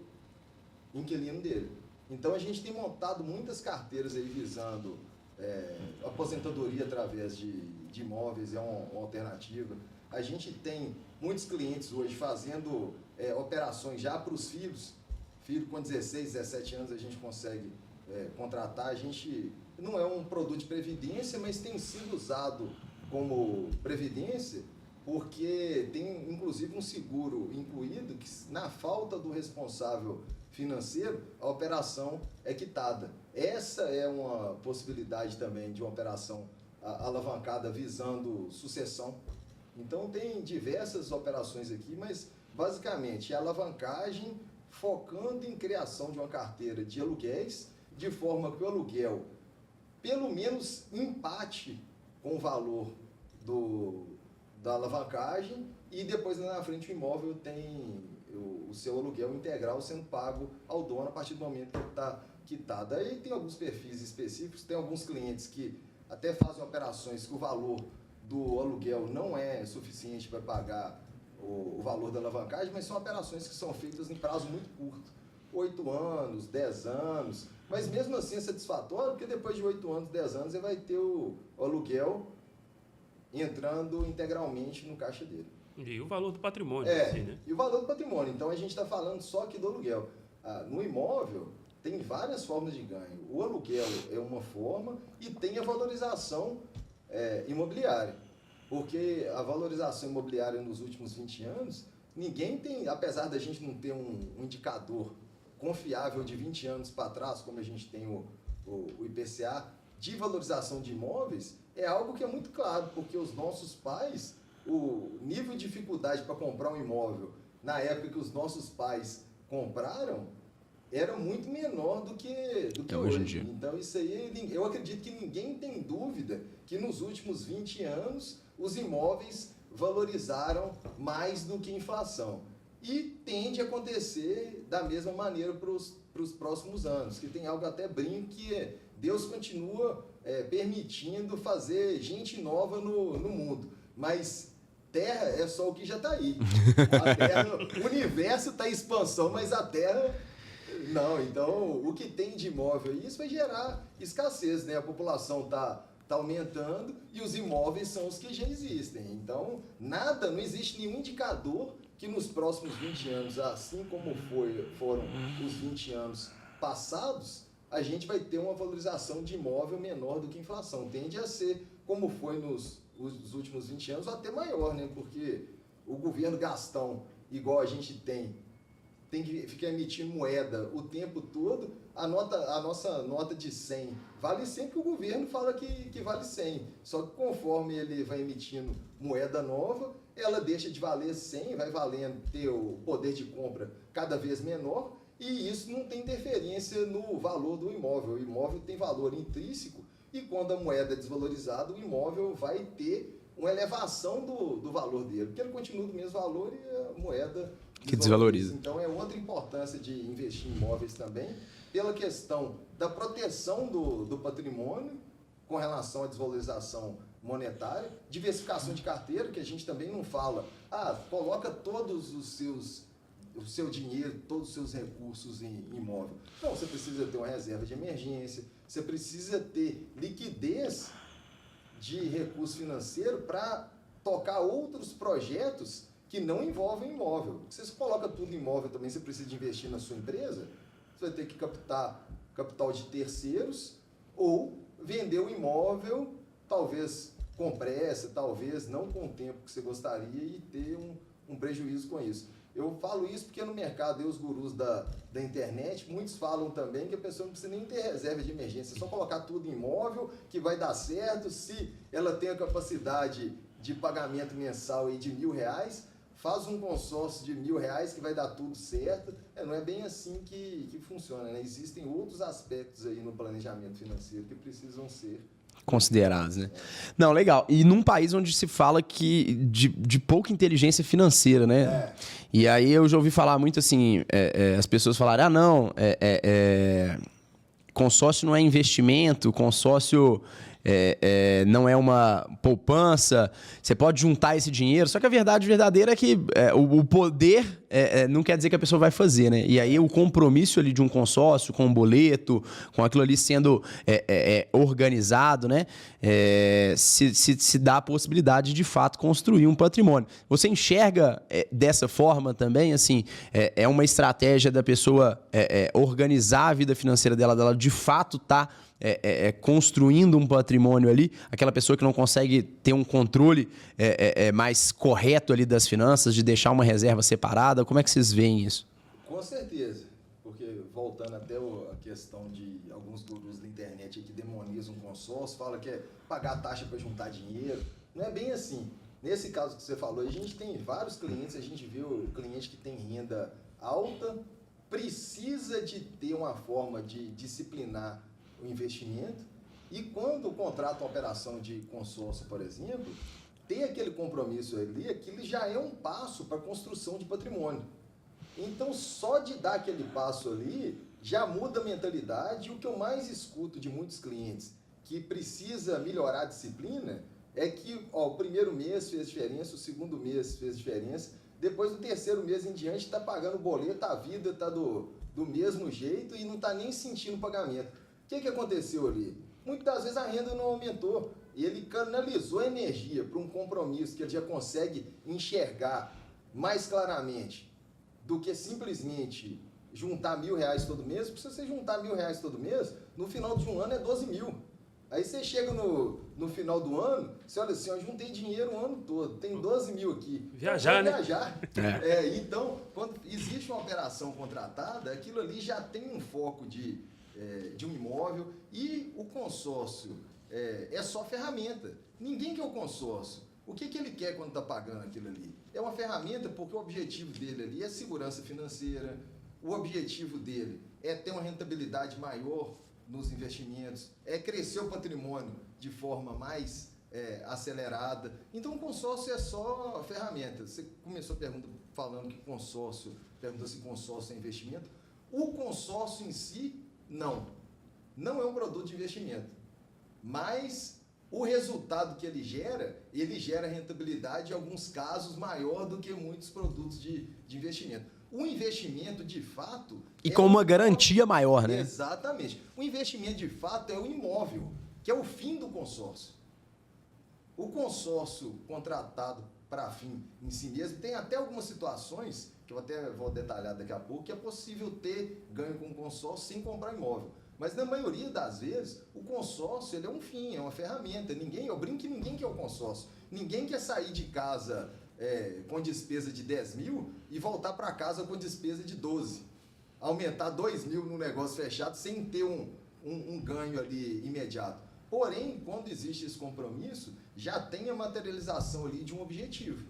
inquilino dele. Então a gente tem montado muitas carteiras aí visando aposentadoria através de imóveis, é uma alternativa. A gente tem muitos clientes hoje fazendo operações já para os filhos. Filho com 16, 17 anos a gente consegue contratar. A gente não é um produto de previdência, mas tem sido usado como previdência, porque tem inclusive um seguro incluído que, na falta do responsável financeiro, a operação é quitada. Essa é uma possibilidade também de uma operação alavancada visando sucessão. Então tem diversas operações aqui, mas basicamente é alavancagem focando em criação de uma carteira de aluguéis, de forma que o aluguel pelo menos empate com o valor da alavancagem e depois lá na frente o imóvel tem o seu aluguel integral sendo pago ao dono a partir do momento que ele está quitado. Aí tem alguns perfis específicos, tem alguns clientes que até fazem operações que o valor do aluguel não é suficiente para pagar o valor da alavancagem, mas são operações que são feitas em prazo muito curto, 8 anos, 10 anos, mas mesmo assim é satisfatório, porque depois de 8 anos, 10 anos, você vai ter o aluguel entrando integralmente no caixa dele. E o valor do patrimônio. Assim, né? E o valor do patrimônio. Então a gente está falando só aqui do aluguel. No imóvel, tem várias formas de ganho. O aluguel é uma forma e tem a valorização imobiliária. Porque a valorização imobiliária nos últimos 20 anos, ninguém tem, apesar da gente não ter um indicador confiável de 20 anos para trás, como a gente tem o IPCA, de valorização de imóveis, é algo que é muito claro, porque os nossos pais, o nível de dificuldade para comprar um imóvel, na época que os nossos pais compraram, era muito menor do que hoje em dia. Então, isso aí, eu acredito que ninguém tem dúvida que nos últimos 20 anos os imóveis valorizaram mais do que a inflação. E tende a acontecer da mesma maneira para os próximos anos, que tem algo até brinco que Deus continua permitindo fazer gente nova no mundo. Mas Terra é só o que já está aí. A Terra, o universo está em expansão, mas a Terra... Não, então o que tem de imóvel aí, isso vai gerar escassez, né? A população está aumentando e os imóveis são os que já existem. Então, não existe nenhum indicador que nos próximos 20 anos, assim como foram os 20 anos passados, a gente vai ter uma valorização de imóvel menor do que a inflação. Tende a ser como foi nos últimos 20 anos, ou até maior, né? Porque o governo gastão, igual a gente tem que ficar emitindo moeda o tempo todo, a nossa nota de 100 vale 100 porque o governo fala que vale 100. Só que conforme ele vai emitindo moeda nova, ela deixa de valer 100, vai ter o poder de compra cada vez menor, e isso não tem interferência no valor do imóvel. O imóvel tem valor intrínseco e quando a moeda é desvalorizada, o imóvel vai ter uma elevação do valor dele, porque ele continua do mesmo valor e a moeda que desvaloriza. Então é outra importância de investir em imóveis também, pela questão da proteção do patrimônio com relação à desvalorização monetária, diversificação de carteira, que a gente também não fala, coloca todos o seu dinheiro, todos os seus recursos em imóvel. Não, você precisa ter uma reserva de emergência, você precisa ter liquidez de recurso financeiro para tocar outros projetos que não envolvem imóvel. Se você coloca tudo em imóvel também, você precisa de investir na sua empresa, você vai ter que captar capital de terceiros ou vender o imóvel, talvez com pressa, talvez não com o tempo que você gostaria e ter um prejuízo com isso. Eu falo isso porque no mercado, os gurus da internet, muitos falam também que a pessoa não precisa nem ter reserva de emergência, é só colocar tudo em imóvel que vai dar certo, se ela tem a capacidade de pagamento mensal aí de R$1.000, faz um consórcio de R$1.000 que vai dar tudo certo. Não é bem assim que funciona, né? Existem outros aspectos aí no planejamento financeiro que precisam ser considerados, né? Não, legal. E num país onde se fala que de pouca inteligência financeira, né? E aí eu já ouvi falar muito assim, as pessoas falarem, consórcio não é investimento, consórcio não é uma poupança, você pode juntar esse dinheiro, só que a verdade verdadeira é que o poder não quer dizer que a pessoa vai fazer, né? E aí o compromisso ali de um consórcio, com um boleto, com aquilo ali sendo organizado, né? Se dá a possibilidade de fato construir um patrimônio. Você enxerga dessa forma também, assim, é uma estratégia da pessoa organizar a vida financeira dela de fato tá construindo um patrimônio ali, aquela pessoa que não consegue ter um controle mais correto ali das finanças, de deixar uma reserva separada, como é que vocês veem isso? Com certeza, porque voltando até a questão de alguns gurus da internet que demonizam um consórcio, fala que é pagar taxa para juntar dinheiro, não é bem assim. Nesse caso que você falou, a gente tem vários clientes, a gente viu o cliente que tem renda alta, precisa de ter uma forma de disciplinar o investimento, e quando contrata uma operação de consórcio, por exemplo, tem aquele compromisso ali, aquilo já é um passo para a construção de patrimônio. Então, só de dar aquele passo ali, já muda a mentalidade. E o que eu mais escuto de muitos clientes que precisa melhorar a disciplina é que o primeiro mês fez diferença, o segundo mês fez diferença, depois do terceiro mês em diante está pagando boleto, a vida está do mesmo jeito e não está nem sentindo o pagamento. O que aconteceu ali? Muitas das vezes a renda não aumentou e ele canalizou a energia para um compromisso que ele já consegue enxergar mais claramente do que simplesmente juntar R$1.000 todo mês. Porque se você juntar R$1.000 todo mês, no final de um ano é 12 mil. Aí você chega no final do ano, você olha assim, eu juntei dinheiro o ano todo, tem 12 mil aqui. Viajar, né? Viajar. Então, quando existe uma operação contratada, aquilo ali já tem um foco de um imóvel, e o consórcio é só ferramenta. Ninguém quer o consórcio. O que ele quer quando está pagando aquilo ali? É uma ferramenta porque o objetivo dele ali é segurança financeira, o objetivo dele é ter uma rentabilidade maior nos investimentos, é crescer o patrimônio de forma mais acelerada. Então o consórcio é só ferramenta. Você começou a pergunta falando que perguntou se consórcio é investimento. O consórcio em si, não é um produto de investimento, mas o resultado que ele gera rentabilidade, em alguns casos, maior do que muitos produtos de investimento. O investimento, de fato... E com uma garantia maior, né? Exatamente. O investimento, de fato, é o imóvel, que é o fim do consórcio. O consórcio contratado para fim em si mesmo, tem até algumas situações, que eu até vou detalhar daqui a pouco, que é possível ter ganho com o consórcio sem comprar imóvel. Mas na maioria das vezes, o consórcio ele é um fim, é uma ferramenta. Eu brinco que ninguém quer o consórcio. Ninguém quer sair de casa com despesa de 10 mil e voltar para casa com despesa de 12. Aumentar 2 mil no negócio fechado sem ter um ganho ali imediato. Porém, quando existe esse compromisso, já tem a materialização ali de um objetivo.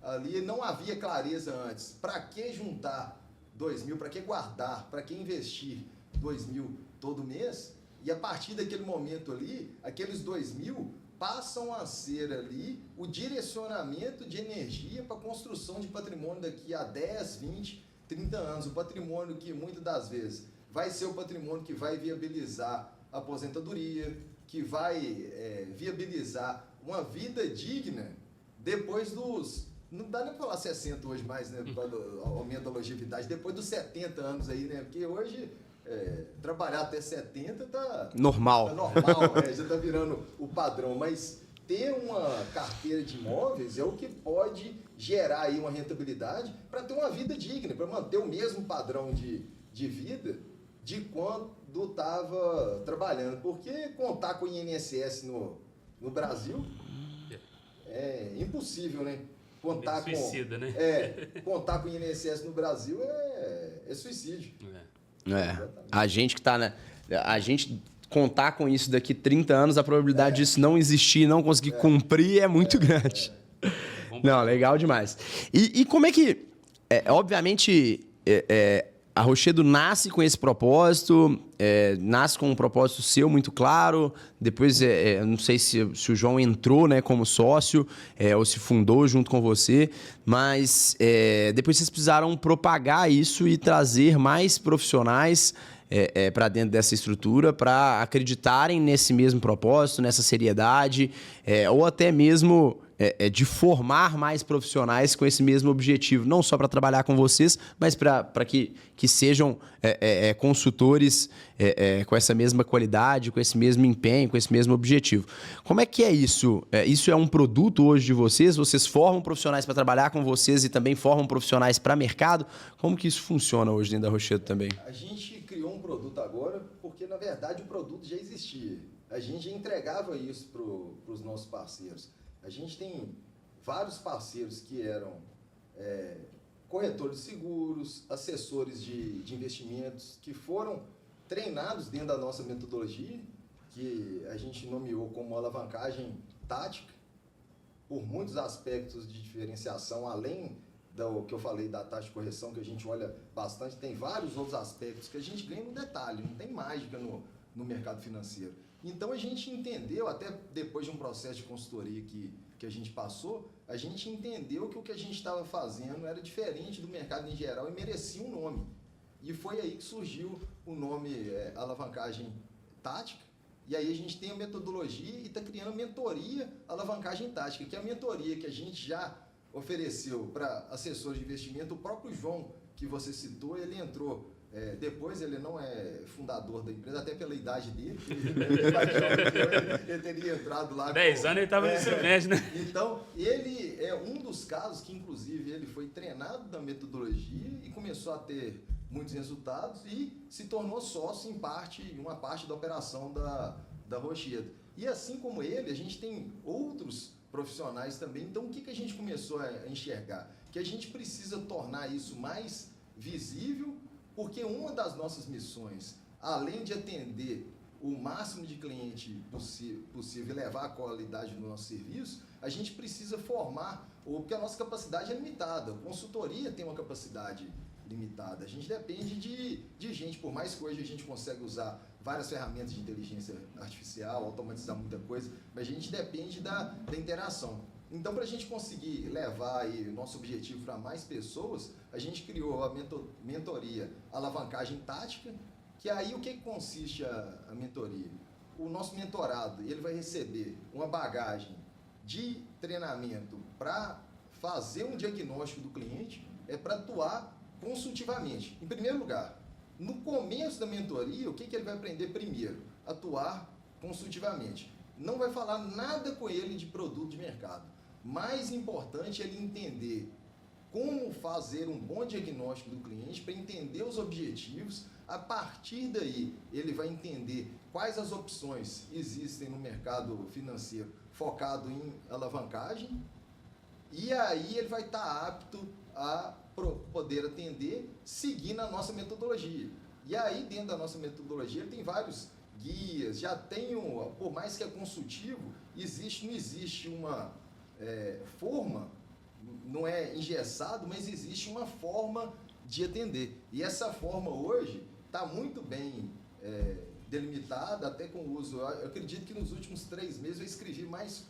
Ali não havia clareza antes. Para que juntar 2 mil? Para que guardar? Para que investir 2 mil todo mês? E a partir daquele momento ali, aqueles 2 mil passam a ser ali o direcionamento de energia para a construção de patrimônio daqui a 10, 20, 30 anos. O patrimônio que muitas das vezes vai ser o patrimônio que vai viabilizar a aposentadoria, que vai viabilizar uma vida digna depois dos... Não dá nem para falar 60 hoje mais, né? Aumento da longevidade, depois dos 70 anos aí, né? Porque hoje... trabalhar até 70 tá normal, já tá virando o padrão, mas ter uma carteira de imóveis é o que pode gerar aí uma rentabilidade para ter uma vida digna, para manter o mesmo padrão de vida de quando estava trabalhando, porque contar com o INSS no Brasil é impossível, né? Contar com o INSS no Brasil é suicídio. A gente que tá a gente contar com isso daqui 30 anos, a probabilidade disso não existir, não conseguir cumprir é muito grande. Não, legal demais. E como é que... obviamente, a Rochedo nasce com esse propósito, nasce com um propósito seu muito claro. Depois, não sei se o João entrou, né, como sócio ou se fundou junto com você, mas depois vocês precisaram propagar isso e trazer mais profissionais para dentro dessa estrutura para acreditarem nesse mesmo propósito, nessa seriedade, ou até mesmo... de formar mais profissionais com esse mesmo objetivo, não só para trabalhar com vocês, mas para que sejam consultores com essa mesma qualidade, com esse mesmo empenho, com esse mesmo objetivo. Como é que é isso? Isso é um produto hoje de vocês? Vocês formam profissionais para trabalhar com vocês e também formam profissionais para mercado? Como que isso funciona hoje dentro da Rochedo também? A gente criou um produto agora porque, na verdade, o produto já existia. A gente já entregava isso para os nossos parceiros. A gente tem vários parceiros que eram corretores de seguros, assessores de investimentos, que foram treinados dentro da nossa metodologia, que a gente nomeou como alavancagem tática, por muitos aspectos de diferenciação, além do que eu falei da taxa de correção, que a gente olha bastante, tem vários outros aspectos que a gente ganha no detalhe, não tem mágica no mercado financeiro. Então a gente entendeu, até depois de um processo de consultoria que a gente passou, a gente entendeu que o que a gente estava fazendo era diferente do mercado em geral e merecia um nome. E foi aí que surgiu o nome alavancagem tática. E aí a gente tem a metodologia e está criando a mentoria alavancagem tática, que é a mentoria que a gente já ofereceu para assessores de investimento. O próprio João, que você citou, ele entrou... depois ele não é fundador da empresa, até pela idade dele, ele teria entrado lá... 10 anos ele estava no ensino médio, né? Então, ele é um dos casos que, inclusive, ele foi treinado na metodologia e começou a ter muitos resultados e se tornou sócio em uma parte da operação da Rochedo. E assim como ele, a gente tem outros profissionais também. Então, o que a gente começou a enxergar? Que a gente precisa tornar isso mais visível, porque uma das nossas missões, além de atender o máximo de cliente possível e levar a qualidade do nosso serviço, a gente precisa formar, porque a nossa capacidade é limitada. A consultoria tem uma capacidade limitada. A gente depende de gente, por mais que hoje a gente consegue usar várias ferramentas de inteligência artificial, automatizar muita coisa, mas a gente depende da interação. Então, para a gente conseguir levar aí o nosso objetivo para mais pessoas, a gente criou a mentoria Alavancagem Tática, que aí o que consiste a mentoria? O nosso mentorado, ele vai receber uma bagagem de treinamento para fazer um diagnóstico do cliente, para atuar consultivamente. Em primeiro lugar, no começo da mentoria, o que ele vai aprender primeiro? Atuar consultivamente. Não vai falar nada com ele de produto de mercado. Mais importante é ele entender como fazer um bom diagnóstico do cliente para entender os objetivos. A partir daí, ele vai entender quais as opções existem no mercado financeiro focado em alavancagem, e aí ele vai estar apto a poder atender seguindo a nossa metodologia. E aí, dentro da nossa metodologia, tem vários guias, já tem por mais que é consultivo, não existe uma forma, não é engessado, mas existe uma forma de atender. E essa forma hoje está muito bem delimitada, até com uso. Eu acredito que nos últimos 3 meses eu escrevi mais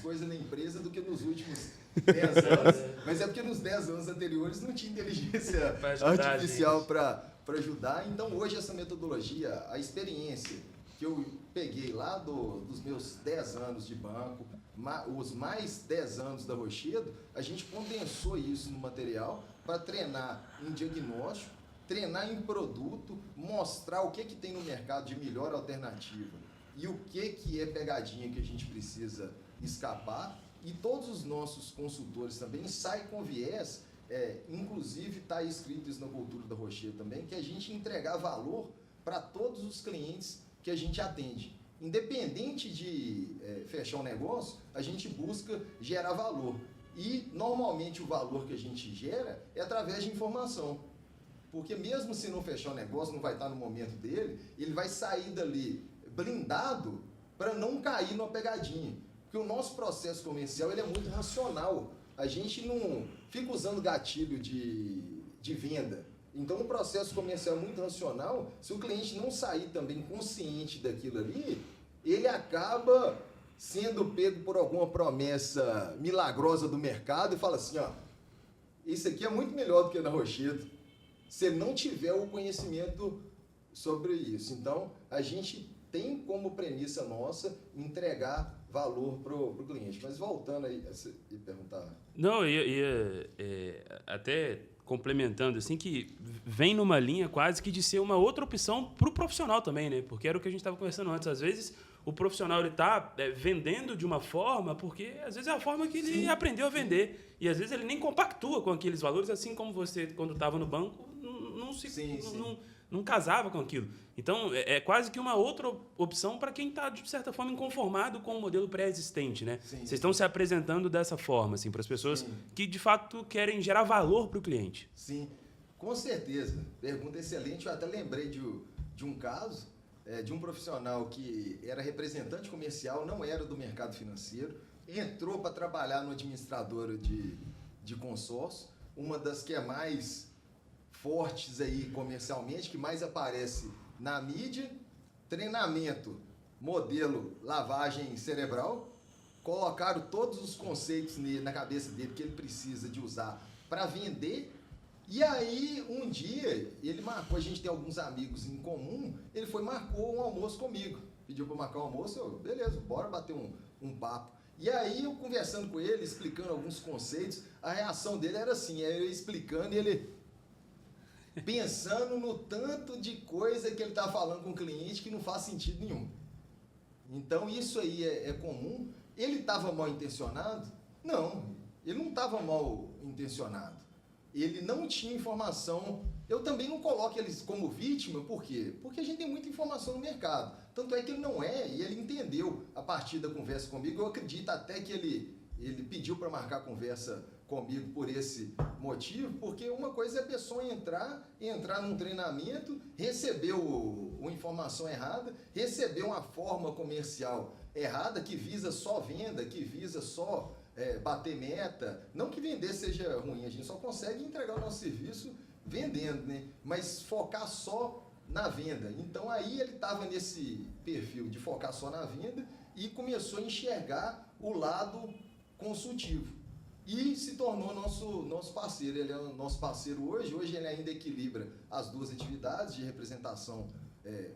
coisa na empresa do que nos últimos 10 anos. Mas é porque nos 10 anos anteriores não tinha inteligência artificial para ajudar. Então, hoje, essa metodologia, a experiência que eu peguei lá dos meus 10 anos de banco, os mais 10 anos da Rochedo, a gente condensou isso no material para treinar em diagnóstico, treinar em produto, mostrar o que tem no mercado de melhor alternativa e o que é pegadinha que a gente precisa escapar. E todos os nossos consultores também saem com viés, inclusive está escrito isso na cultura da Rochedo também, que a gente entregar valor para todos os clientes que a gente atende. Independente de fechar um negócio, a gente busca gerar valor. E, normalmente, o valor que a gente gera é através de informação. Porque mesmo se não fechar o negócio, não vai estar no momento dele, ele vai sair dali blindado para não cair numa pegadinha. Porque o nosso processo comercial ele é muito racional. A gente não fica usando gatilho de venda. Então, o processo comercial é muito racional. Se o cliente não sair também consciente daquilo ali, ele acaba sendo pego por alguma promessa milagrosa do mercado e fala assim, ó, isso aqui é muito melhor do que na Rochedo, se ele não tiver o conhecimento sobre isso. Então, a gente tem como premissa nossa entregar valor para o cliente. Mas voltando aí, você ia perguntar... Não, eu ia até complementando, assim, que vem numa linha quase que de ser uma outra opção para o profissional também, né? Porque era o que a gente estava conversando antes. Às vezes, o profissional está vendendo de uma forma, porque às vezes é a forma que ele aprendeu a vender. E às vezes ele nem compactua com aqueles valores, assim como você, quando estava no banco, não casava com aquilo. Então, é quase que uma outra opção para quem está, de certa forma, inconformado com o modelo pré-existente, né? Vocês estão se apresentando dessa forma, assim, para as pessoas que, de fato, querem gerar valor para o cliente. Sim, com certeza. Pergunta excelente. Eu até lembrei de um caso de um profissional que era representante comercial, não era do mercado financeiro, entrou para trabalhar no administradora de consórcio, uma das que é mais fortes aí comercialmente, que mais aparece na mídia, treinamento, modelo lavagem cerebral, colocaram todos os conceitos na cabeça dele que ele precisa de usar para vender. E aí, um dia, ele marcou, a gente tem alguns amigos em comum, ele marcou um almoço comigo, pediu para marcar um almoço, eu, beleza, bora bater um papo. E aí, eu conversando com ele, explicando alguns conceitos, a reação dele era assim, eu explicando e ele pensando no tanto de coisa que ele está falando com o cliente que não faz sentido nenhum. Então, isso aí é comum. Ele estava mal intencionado? Não, ele não estava mal intencionado. Ele não tinha informação. Eu também não coloco eles como vítima, por quê? Porque a gente tem muita informação no mercado. Tanto é que ele não e ele entendeu a partir da conversa comigo. Eu acredito até que ele pediu para marcar conversa comigo por esse motivo, porque uma coisa é a pessoa entrar num treinamento, receber uma informação errada, receber uma forma comercial errada que visa só venda, que visa só bater meta. Não que vender seja ruim, a gente só consegue entregar o nosso serviço vendendo, né? Mas focar só na venda. Então aí ele estava nesse perfil de focar só na venda e começou a enxergar o lado consultivo. E se tornou nosso parceiro. Ele é o nosso parceiro hoje. Hoje ele ainda equilibra as duas atividades de representação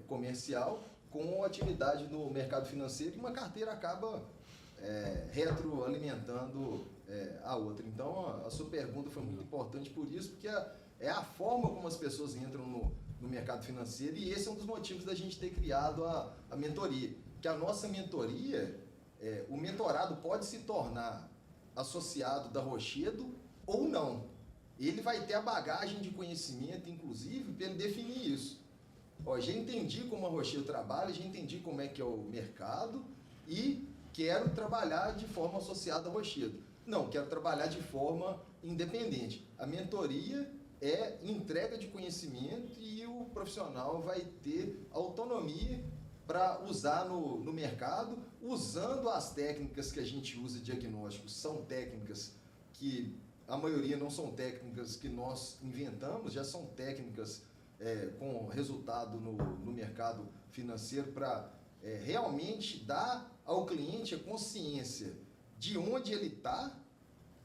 comercial com a atividade no mercado financeiro, e uma carteira acaba retroalimentando a outra. Então, a sua pergunta foi muito importante por isso, porque é a forma como as pessoas entram no mercado financeiro, e esse é um dos motivos da gente ter criado a mentoria. Que a nossa mentoria, o mentorado pode se tornar associado da Rochedo ou não. Ele vai ter a bagagem de conhecimento, inclusive, para ele definir isso. Já entendi como a Rochedo trabalha, já entendi como é que é o mercado e quero trabalhar de forma associada à Rochedo. Não, quero trabalhar de forma independente. A mentoria é entrega de conhecimento e o profissional vai ter autonomia para usar no mercado, usando as técnicas que a gente usa de diagnóstico. São técnicas que a maioria não são técnicas que nós inventamos, já são técnicas com resultado no mercado financeiro para realmente dar ao cliente a consciência de onde ele está,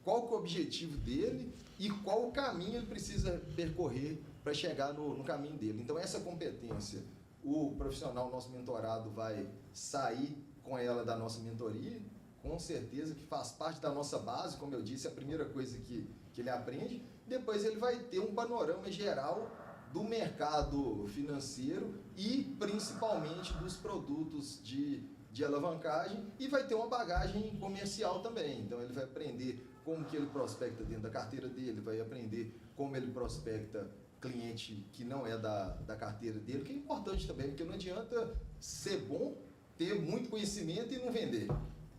qual que é o objetivo dele e qual o caminho ele precisa percorrer para chegar no caminho dele. Então, essa competência, o profissional, nosso mentorado, vai sair com ela da nossa mentoria, com certeza que faz parte da nossa base, como eu disse, é a primeira coisa que ele aprende. Depois ele vai ter um panorama geral do mercado financeiro e principalmente dos produtos de alavancagem e vai ter uma bagagem comercial também. Então ele vai aprender como que ele prospecta dentro da carteira dele, vai aprender como ele prospecta cliente que não é da carteira dele, que é importante também, porque não adianta ser bom, ter muito conhecimento e não vender.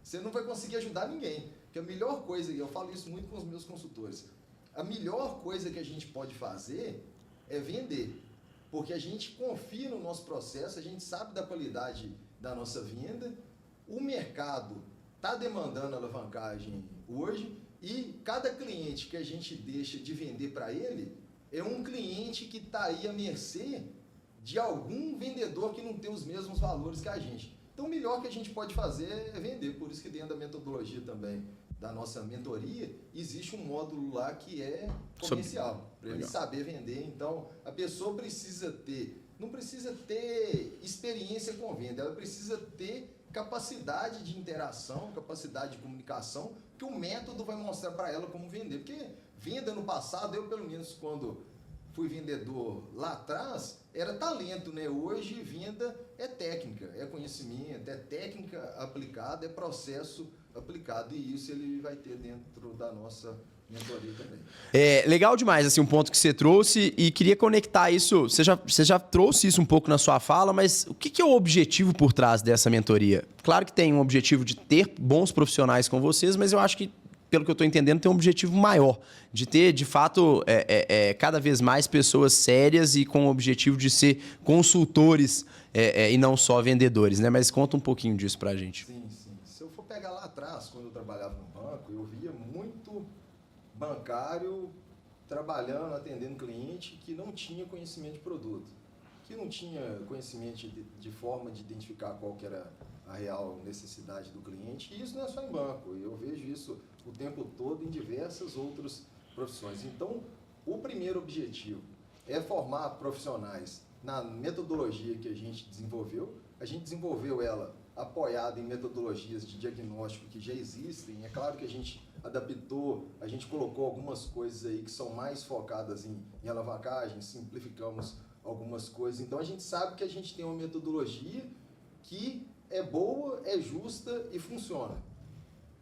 Você não vai conseguir ajudar ninguém. Porque a melhor coisa, e eu falo isso muito com os meus consultores, a melhor coisa que a gente pode fazer é vender. Porque a gente confia no nosso processo, a gente sabe da qualidade da nossa venda, o mercado está demandando alavancagem hoje e cada cliente que a gente deixa de vender para ele é um cliente que está aí à mercê de algum vendedor que não tem os mesmos valores que a gente. Então, o melhor que a gente pode fazer é vender. Por isso que dentro da metodologia também da nossa mentoria, existe um módulo lá que é comercial, para ele saber vender. Então, a pessoa não precisa ter experiência com venda, ela precisa ter capacidade de interação, capacidade de comunicação, que o método vai mostrar para ela como vender. Porque venda no passado, eu pelo menos quando fui vendedor lá atrás, era talento, né? Hoje venda é técnica, é conhecimento, é técnica aplicada, é processo aplicado e isso ele vai ter dentro da nossa mentoria também. Legal demais assim, um ponto que você trouxe e queria conectar isso, você já trouxe isso um pouco na sua fala, mas o que é o objetivo por trás dessa mentoria? Claro que tem um objetivo de ter bons profissionais com vocês, mas eu acho que pelo que eu estou entendendo, tem um objetivo maior, de ter, de fato, cada vez mais pessoas sérias e com o objetivo de ser consultores e não só vendedores, né? Mas conta um pouquinho disso para a gente. Sim, sim. Se eu for pegar lá atrás, quando eu trabalhava no banco, eu via muito bancário trabalhando, atendendo cliente que não tinha conhecimento de produto, que não tinha conhecimento de forma de identificar qual que era a real necessidade do cliente, e isso não é só em banco, eu vejo isso o tempo todo em diversas outras profissões. Então, o primeiro objetivo é formar profissionais na metodologia que a gente desenvolveu ela apoiada em metodologias de diagnóstico que já existem. É claro que a gente adaptou, a gente colocou algumas coisas aí que são mais focadas em alavancagem, simplificamos algumas coisas. Então, a gente sabe que a gente tem uma metodologia que é boa, é justa e funciona.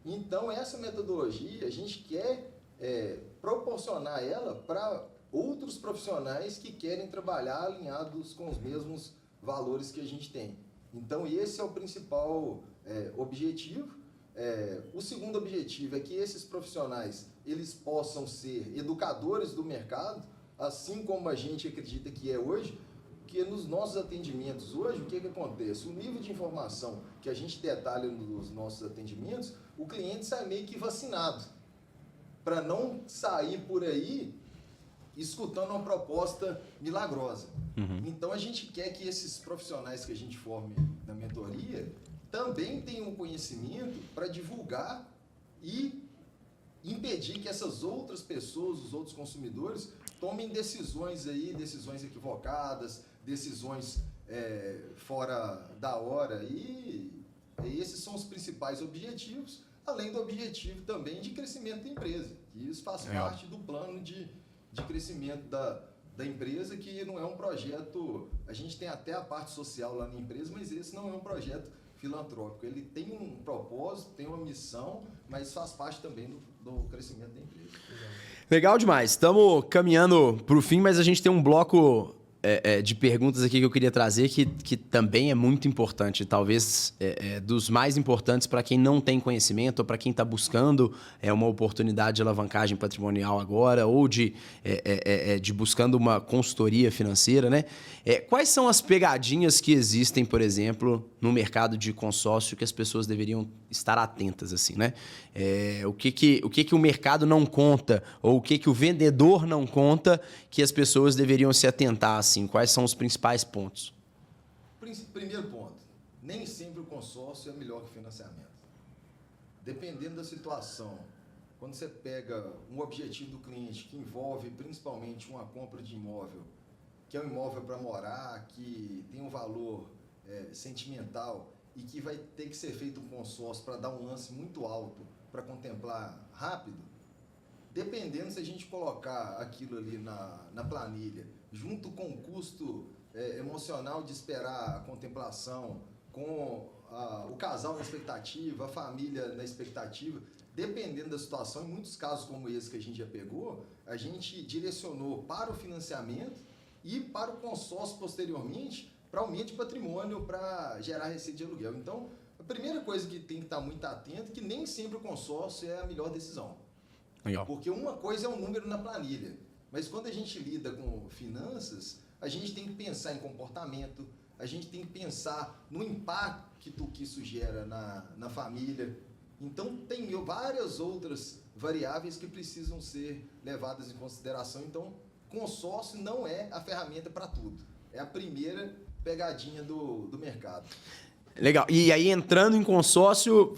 Então, essa metodologia, a gente quer proporcionar ela para outros profissionais que querem trabalhar alinhados com os mesmos valores que a gente tem. Então, esse é o principal objetivo. O segundo objetivo é que esses profissionais eles possam ser educadores do mercado, assim como a gente acredita que é hoje, porque nos nossos atendimentos hoje, o que acontece? O nível de informação que a gente detalha nos nossos atendimentos, o cliente sai meio que vacinado, para não sair por aí escutando uma proposta milagrosa. Uhum. Então, a gente quer que esses profissionais que a gente forme na mentoria também tenham conhecimento para divulgar e impedir que essas outras pessoas, os outros consumidores, tomem decisões equivocadas, decisões fora da hora. E esses são os principais objetivos, além do objetivo também de crescimento da empresa. E isso faz parte do plano de crescimento da empresa, que não é um projeto... A gente tem até a parte social lá na empresa, mas esse não é um projeto filantrópico. Ele tem um propósito, tem uma missão, mas faz parte também do crescimento da empresa. Legal demais. Estamos caminhando para o fim, mas a gente tem um bloco de perguntas aqui que eu queria trazer que também é muito importante, talvez dos mais importantes para quem não tem conhecimento ou para quem está buscando uma oportunidade de alavancagem patrimonial agora ou de buscando uma consultoria financeira, né? Quais são as pegadinhas que existem, por exemplo, no mercado de consórcio que as pessoas deveriam estar atentas, assim, né? O que o mercado não conta ou o que o vendedor não conta que as pessoas deveriam se atentar, assim, assim? Quais são os principais pontos? Primeiro ponto, nem sempre o consórcio é melhor que o financiamento. Dependendo da situação, quando você pega um objetivo do cliente que envolve principalmente uma compra de imóvel, que é um imóvel para morar, que tem um valor sentimental e que vai ter que ser feito um consórcio para dar um lance muito alto, para contemplar rápido, dependendo se a gente colocar aquilo ali na planilha, junto com o custo emocional de esperar a contemplação, com o casal na expectativa, a família na expectativa, dependendo da situação, em muitos casos como esse que a gente já pegou, a gente direcionou para o financiamento e para o consórcio posteriormente, para aumento de patrimônio, para gerar receita de aluguel. Então, a primeira coisa que tem que estar muito atento é que nem sempre o consórcio é a melhor decisão. Legal. Porque uma coisa é um número na planilha, mas quando a gente lida com finanças, a gente tem que pensar em comportamento, a gente tem que pensar no impacto que isso gera na família. Então, tem várias outras variáveis que precisam ser levadas em consideração. Então, consórcio não é a ferramenta para tudo. É a primeira pegadinha do mercado. Legal. E aí, entrando em consórcio,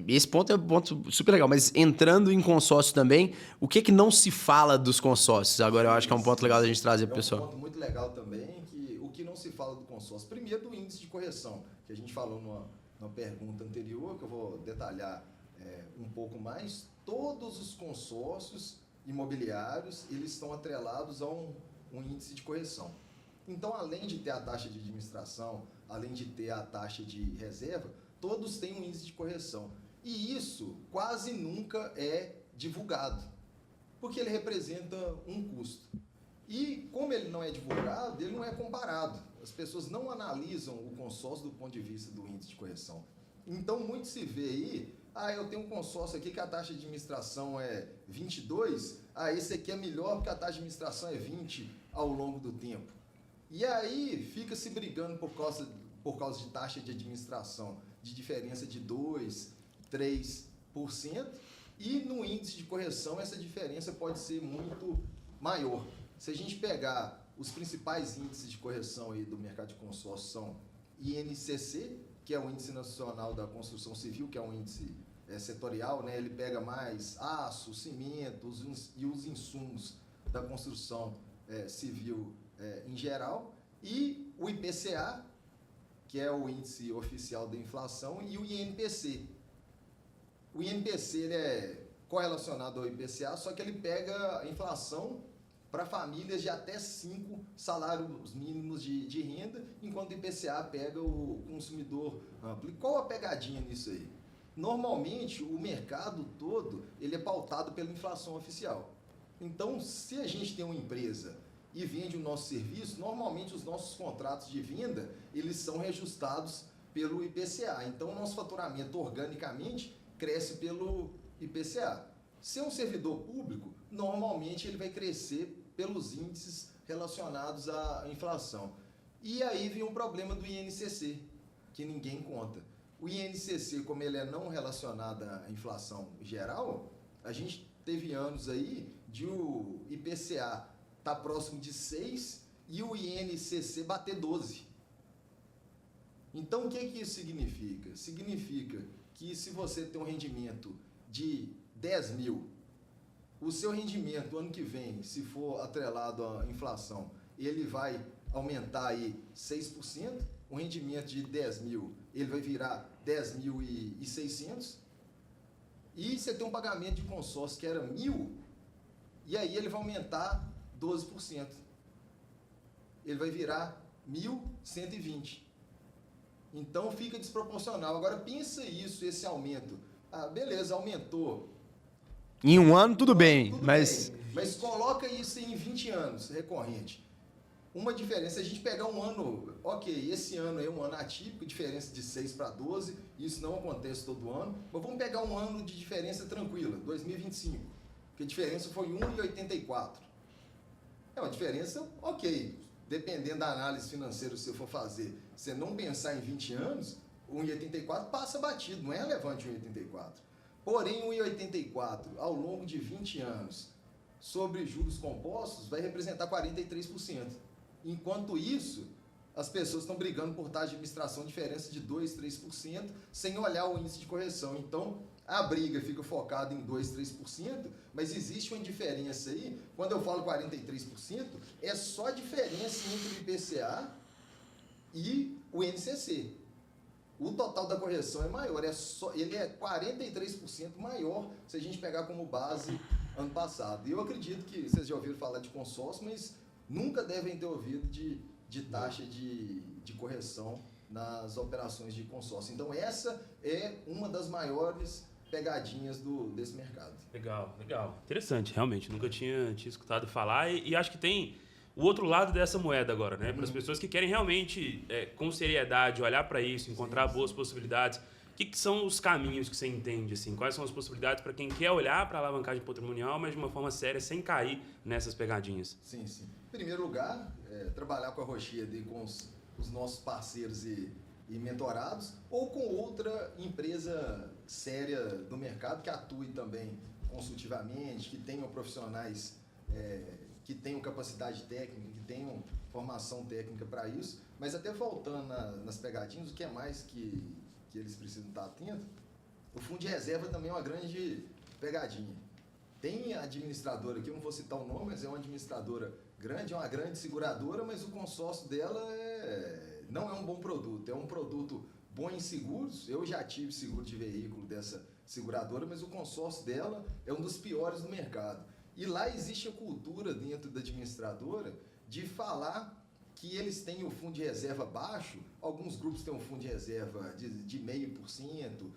esse ponto é um ponto super legal, mas entrando em consórcio também, o que não se fala dos consórcios? Agora eu acho que é um ponto legal da gente trazer para o pessoal. É um ponto muito legal também, que o que não se fala do consórcio, primeiro do índice de correção, que a gente falou numa pergunta anterior, que eu vou detalhar um pouco mais. Todos os consórcios imobiliários, eles estão atrelados a um índice de correção. Então, além de ter a taxa de administração, além de ter a taxa de reserva, todos têm um índice de correção. E isso quase nunca é divulgado, porque ele representa um custo. E como ele não é divulgado, ele não é comparado. As pessoas não analisam o consórcio do ponto de vista do índice de correção. Então, muito se vê aí, eu tenho um consórcio aqui que a taxa de administração é 22, esse aqui é melhor porque a taxa de administração é 20 ao longo do tempo. E aí fica se brigando por causa de taxa de administração, de diferença de 2%, 3%, e no índice de correção essa diferença pode ser muito maior. Se a gente pegar os principais índices de correção aí do mercado de consórcio são INCC, que é o Índice Nacional da Construção Civil, que é um índice setorial, né? Ele pega mais aço, cimento e os insumos da construção civil em geral, e o IPCA, que é o índice oficial da inflação, e o INPC. O INPC ele é correlacionado ao IPCA, só que ele pega a inflação para famílias de até 5 salários mínimos de renda, enquanto o IPCA pega o consumidor amplo. E qual a pegadinha nisso aí? Normalmente, o mercado todo ele é pautado pela inflação oficial. Então, se a gente tem uma empresa e vende o nosso serviço, normalmente os nossos contratos de venda, eles são reajustados pelo IPCA. Então, o nosso faturamento organicamente cresce pelo IPCA. Se é um servidor público, normalmente ele vai crescer pelos índices relacionados à inflação. E aí vem um problema do INCC, que ninguém conta. O INCC, como ele é não relacionado à inflação geral, a gente teve anos aí de o IPCA estar próximo de 6 e o INCC bater 12. Então, o que isso significa? Significa que se você tem um rendimento de 10 mil, o seu rendimento ano que vem, se for atrelado à inflação, ele vai aumentar aí 6%, um rendimento de 10 mil, ele vai virar 10.600, e você tem um pagamento de consórcio que era 1.000, e aí ele vai aumentar 12%. Ele vai virar 1.120. Então fica desproporcional. Agora pensa isso, esse aumento. Beleza, aumentou. Em um ano tudo bem, Tudo mas... bem, mas coloca isso em 20 anos, recorrente. Uma diferença, se a gente pegar um ano, ok, esse ano é um ano atípico, diferença de 6 para 12, isso não acontece todo ano, mas vamos pegar um ano de diferença tranquila, 2025, que a diferença foi 1,84. É uma diferença, ok, dependendo da análise financeira que você for fazer, você não pensar em 20 anos, 1,84 passa batido, não é relevante 1,84. Porém, 1,84 ao longo de 20 anos, sobre juros compostos, vai representar 43%. Enquanto isso, as pessoas estão brigando por taxa de administração, diferença de 2%, 3%, sem olhar o índice de correção. Então, a briga fica focada em 2%, 3%, mas existe uma diferença aí. Quando eu falo 43%, é só a diferença entre o IPCA e o INCC. O total da correção é maior, ele é 43% maior se a gente pegar como base ano passado. E eu acredito que vocês já ouviram falar de consórcio, mas nunca devem ter ouvido de taxa de correção nas operações de consórcio. Então, essa é uma das maiores pegadinhas desse mercado. Legal, legal. Interessante, realmente. Nunca tinha escutado falar e acho que tem o outro lado dessa moeda agora, né? Para as pessoas que querem realmente, com seriedade, olhar para isso, encontrar boas possibilidades. O que são os caminhos que você entende? Assim? Quais são as possibilidades para quem quer olhar para a alavancagem patrimonial, mas de uma forma séria, sem cair nessas pegadinhas? Sim, sim. Em primeiro lugar, trabalhar com a Rocheda e com os nossos parceiros e mentorados, ou com outra empresa séria do mercado que atue também consultivamente, que tenham profissionais que tenham capacidade técnica, que tenham formação técnica para isso. Mas até voltando nas pegadinhas, o que é mais que eles precisam estar atentos, o fundo de reserva também é uma grande pegadinha. Tem a administradora aqui, eu não vou citar o nome, mas é uma administradora grande, é uma grande seguradora, mas o consórcio dela não é um bom produto, é um produto bom em seguros. Eu já tive seguro de veículo dessa seguradora, mas o consórcio dela é um dos piores do mercado. E lá existe a cultura dentro da administradora de falar que eles têm o fundo de reserva baixo. Alguns grupos têm um fundo de reserva de 0,5%,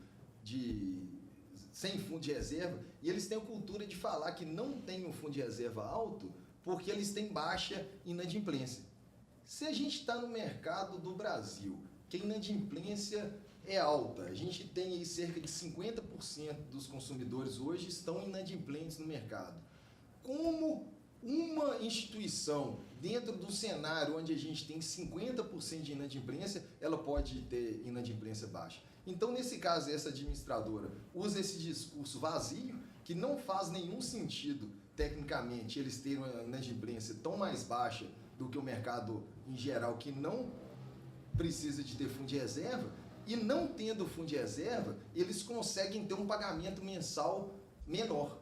sem fundo de reserva, e eles têm a cultura de falar que não tem um fundo de reserva alto porque eles têm baixa inadimplência. Se a gente está no mercado do Brasil, que a inadimplência é alta, a gente tem aí cerca de 50% dos consumidores hoje estão inadimplentes no mercado. Como uma instituição, dentro do cenário onde a gente tem 50% de inadimplência, ela pode ter inadimplência baixa? Então, nesse caso, essa administradora usa esse discurso vazio, que não faz nenhum sentido, tecnicamente, eles terem uma inadimplência tão mais baixa do que o mercado em geral, que não precisa de ter fundo de reserva, e não tendo fundo de reserva, eles conseguem ter um pagamento mensal menor.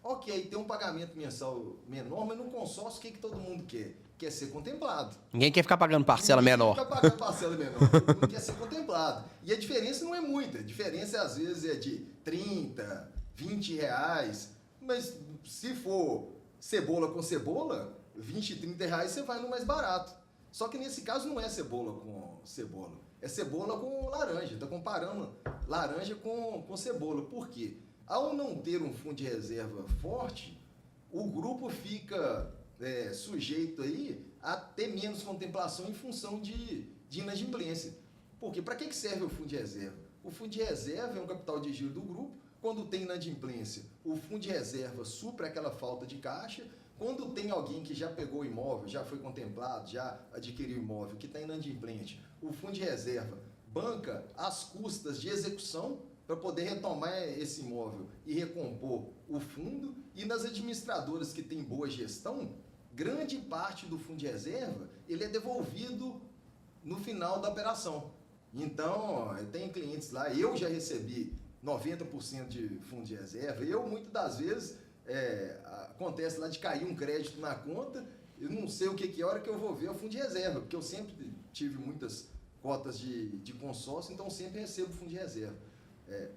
Ok, tem um pagamento mensal menor, mas no consórcio, o que todo mundo quer? Quer ser contemplado. Ninguém quer ficar pagando parcela menor. Ninguém quer ficar pagando parcela menor. Todo mundo quer ser contemplado. E a diferença não é muita. A diferença, às vezes, é de 30, 20 reais. Mas se for cebola com cebola, 20, 30 reais você vai no mais barato. Só que nesse caso não é cebola com cebola. É cebola com laranja. Está comparando laranja com cebola. Por quê? Ao não ter um fundo de reserva forte, o grupo fica sujeito aí a ter menos contemplação em função de inadimplência. Porque para que serve o fundo de reserva? O fundo de reserva é um capital de giro do grupo. Quando tem inadimplência, o fundo de reserva supra aquela falta de caixa. Quando tem alguém que já pegou o imóvel, já foi contemplado, já adquiriu o imóvel, que está inadimplente, o fundo de reserva banca as custas de execução para poder retomar esse imóvel e recompor o fundo. E nas administradoras que têm boa gestão, grande parte do fundo de reserva ele é devolvido no final da operação. Então, tem clientes lá, eu já recebi 90% de fundo de reserva. Muitas das vezes, acontece lá de cair um crédito na conta, eu não sei o que é a hora que eu vou ver o fundo de reserva, porque eu sempre tive muitas cotas de consórcio, então sempre recebo fundo de reserva.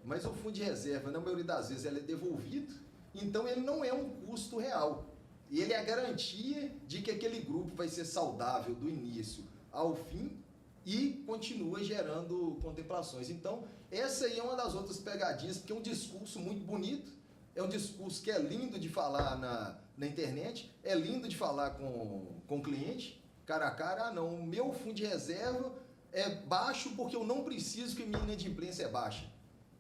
Mas o fundo de reserva, na maioria das vezes, ele é devolvido, então ele não é um custo real. Ele é a garantia de que aquele grupo vai ser saudável do início ao fim e continua gerando contemplações. Então, essa aí é uma das outras pegadinhas, porque é um discurso muito bonito, é um discurso que é lindo de falar na internet, é lindo de falar com o cliente, cara a cara. Não, o meu fundo de reserva é baixo porque eu não preciso que a minha inadimplência é baixa.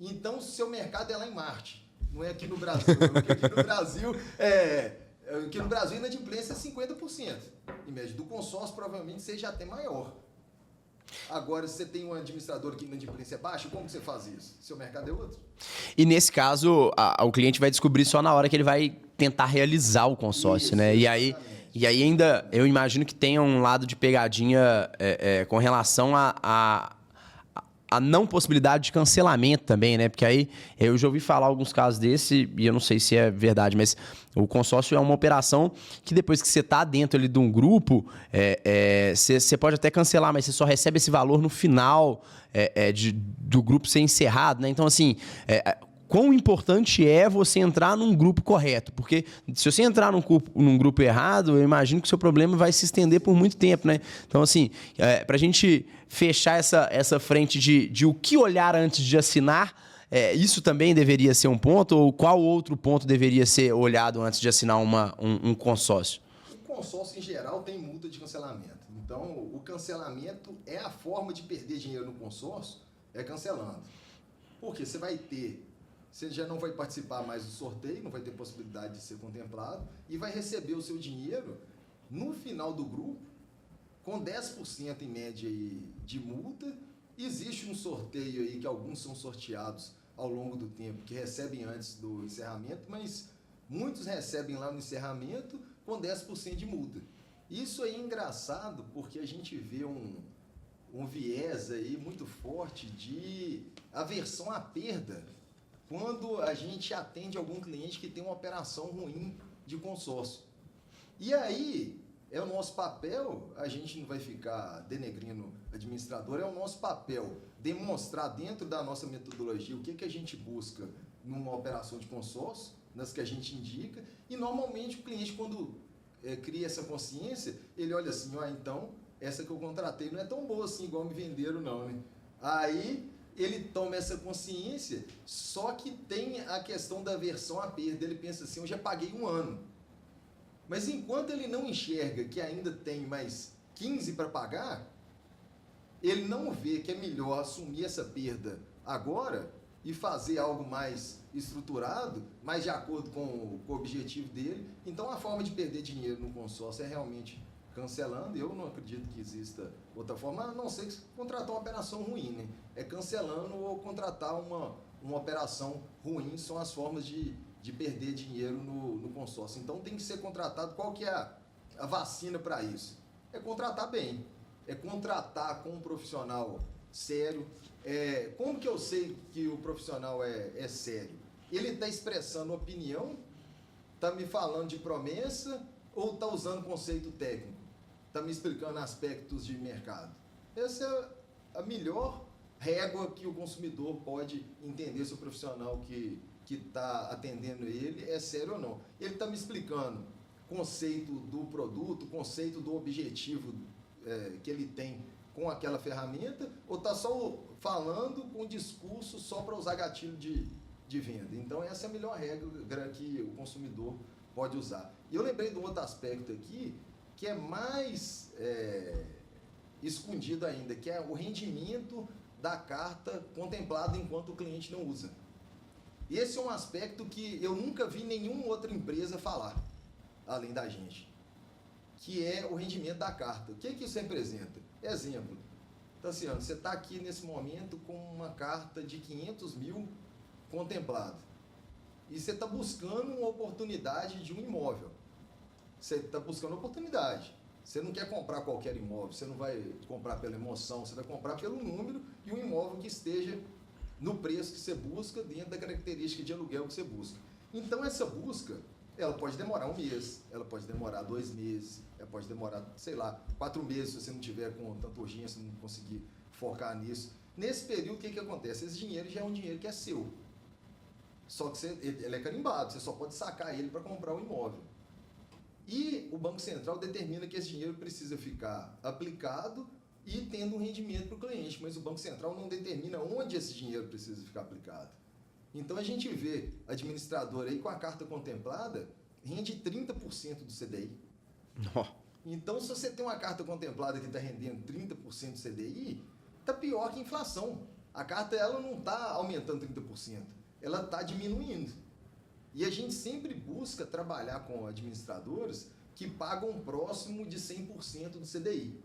Então, seu mercado é lá em Marte, não é aqui no Brasil. Porque aqui no Brasil a inadimplência é 50%. Em média do consórcio, provavelmente seja até maior. Agora, se você tem um administrador que a inadimplência é baixa, como que você faz isso? Seu mercado é outro. E nesse caso, o cliente vai descobrir só na hora que ele vai tentar realizar o consórcio, isso, né? E aí ainda, eu imagino que tenha um lado de pegadinha com relação a não possibilidade de cancelamento também, né? Porque aí eu já ouvi falar alguns casos desse e eu não sei se é verdade, mas o consórcio é uma operação que depois que você está dentro ali de um grupo, você pode até cancelar, mas você só recebe esse valor no final do grupo ser encerrado, né? Então, assim, quão importante é você entrar num grupo correto? Porque se você entrar num grupo errado, eu imagino que o seu problema vai se estender por muito tempo, né? Então, assim, para a gente fechar essa frente de o que olhar antes de assinar, isso também deveria ser um ponto? Ou qual outro ponto deveria ser olhado antes de assinar um consórcio? O consórcio, em geral, tem multa de cancelamento. Então, o cancelamento é a forma de perder dinheiro no consórcio, é cancelando. Porque você já não vai participar mais do sorteio, não vai ter possibilidade de ser contemplado e vai receber o seu dinheiro no final do grupo, com 10% em média de multa. Existe um sorteio aí que alguns são sorteados ao longo do tempo, que recebem antes do encerramento, mas muitos recebem lá no encerramento com 10% de multa. Isso aí é engraçado porque a gente vê um viés aí muito forte de aversão à perda quando a gente atende algum cliente que tem uma operação ruim de consórcio. E aí, é o nosso papel, a gente não vai ficar denegrindo administrador, é o nosso papel demonstrar dentro da nossa metodologia o que a gente busca numa operação de consórcio, nas que a gente indica, e normalmente o cliente, quando cria essa consciência, ele olha assim, então, essa que eu contratei não é tão boa assim, igual me venderam não, né? Aí ele toma essa consciência, só que tem a questão da aversão à perda. Ele pensa assim, eu já paguei 1 ano. Mas enquanto ele não enxerga que ainda tem mais 15 para pagar, ele não vê que é melhor assumir essa perda agora e fazer algo mais estruturado, mais de acordo com o objetivo dele. Então a forma de perder dinheiro no consórcio é realmente cancelando. Eu não acredito que exista outra forma, a não ser que contratar uma operação ruim, né? É cancelando ou contratar uma operação ruim, são as formas de perder dinheiro no consórcio. Então tem que ser contratado. Qual que é a vacina para isso? É contratar bem, é contratar com um profissional sério. Como que eu sei que o profissional é sério? Ele está expressando opinião, está me falando de promessa ou está usando conceito técnico? Está me explicando aspectos de mercado? Essa é a melhor régua que o consumidor pode entender se o profissional que está atendendo ele é sério ou não. Ele está me explicando conceito do produto, conceito do objetivo que ele tem com aquela ferramenta, ou está só falando com discurso só para usar gatilho de venda. Então essa é a melhor regra que o consumidor pode usar. E eu lembrei de um outro aspecto aqui, que é mais escondido ainda, que é o rendimento da carta contemplada enquanto o cliente não usa. Esse é um aspecto que eu nunca vi nenhuma outra empresa falar, além da gente, que é o rendimento da carta. O que isso representa? Exemplo, Tassiano, você está aqui nesse momento com uma carta de 500 mil contemplada e você está buscando uma oportunidade de um imóvel. Você está buscando oportunidade. Você não quer comprar qualquer imóvel, você não vai comprar pela emoção, você vai comprar pelo número e um imóvel que esteja no preço que você busca, dentro da característica de aluguel que você busca. Então essa busca, ela pode demorar 1 mês, ela pode demorar 2 meses, ela pode demorar, 4 meses se você não tiver com tanta urgência, não conseguir focar nisso. Nesse período, o que acontece? Esse dinheiro já é um dinheiro que é seu. Só que ele é carimbado, você só pode sacar ele para comprar o imóvel. E o Banco Central determina que esse dinheiro precisa ficar aplicado e tendo um rendimento para o cliente, mas o Banco Central não determina onde esse dinheiro precisa ficar aplicado. Então a gente vê administrador aí com a carta contemplada, rende 30% do CDI. Oh. Então se você tem uma carta contemplada que está rendendo 30% do CDI, está pior que a inflação. A carta ela não está aumentando 30%, ela está diminuindo. E a gente sempre busca trabalhar com administradoras que pagam próximo de 100% do CDI.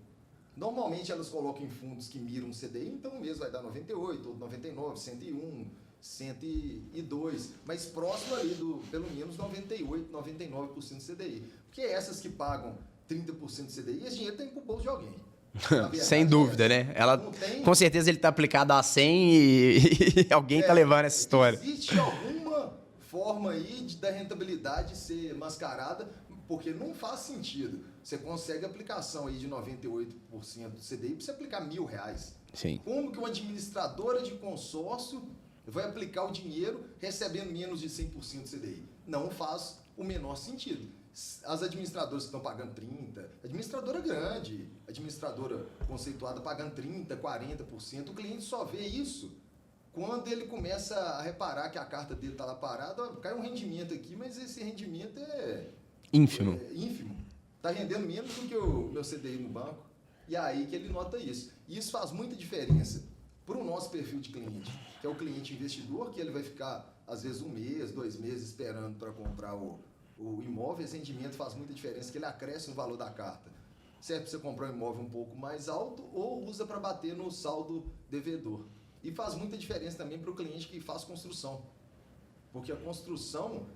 Normalmente elas colocam em fundos que miram o CDI, então o mês vai dar 98, 99, 101, 102, mas próximo ali do pelo menos 98, 99% do CDI. Porque essas que pagam 30% do CDI, esse dinheiro tem pro bolso de alguém. Sem dúvida, né? Com certeza ele está aplicado a 100 e alguém está levando essa história. Existe alguma forma aí da rentabilidade ser mascarada, porque não faz sentido. Você consegue aplicação aí de 98% do CDI para você aplicar R$1.000. Sim. Como que uma administradora de consórcio vai aplicar o dinheiro recebendo menos de 100% do CDI? Não faz o menor sentido. As administradoras que estão pagando 30%, administradora grande, administradora conceituada pagando 30%, 40%, o cliente só vê isso quando ele começa a reparar que a carta dele está lá parada, cai um rendimento aqui, mas esse rendimento é ínfimo. Ínfimo. Está rendendo menos do que o meu CDI no banco. E aí que ele nota isso. E isso faz muita diferença para o nosso perfil de cliente, que é o cliente investidor, que ele vai ficar, às vezes, 1 mês, 2 meses esperando para comprar o imóvel. Esse rendimento faz muita diferença, que ele acresce no valor da carta. Serve para você comprar um imóvel um pouco mais alto ou usa para bater no saldo devedor. E faz muita diferença também para o cliente que faz construção. Porque a construção,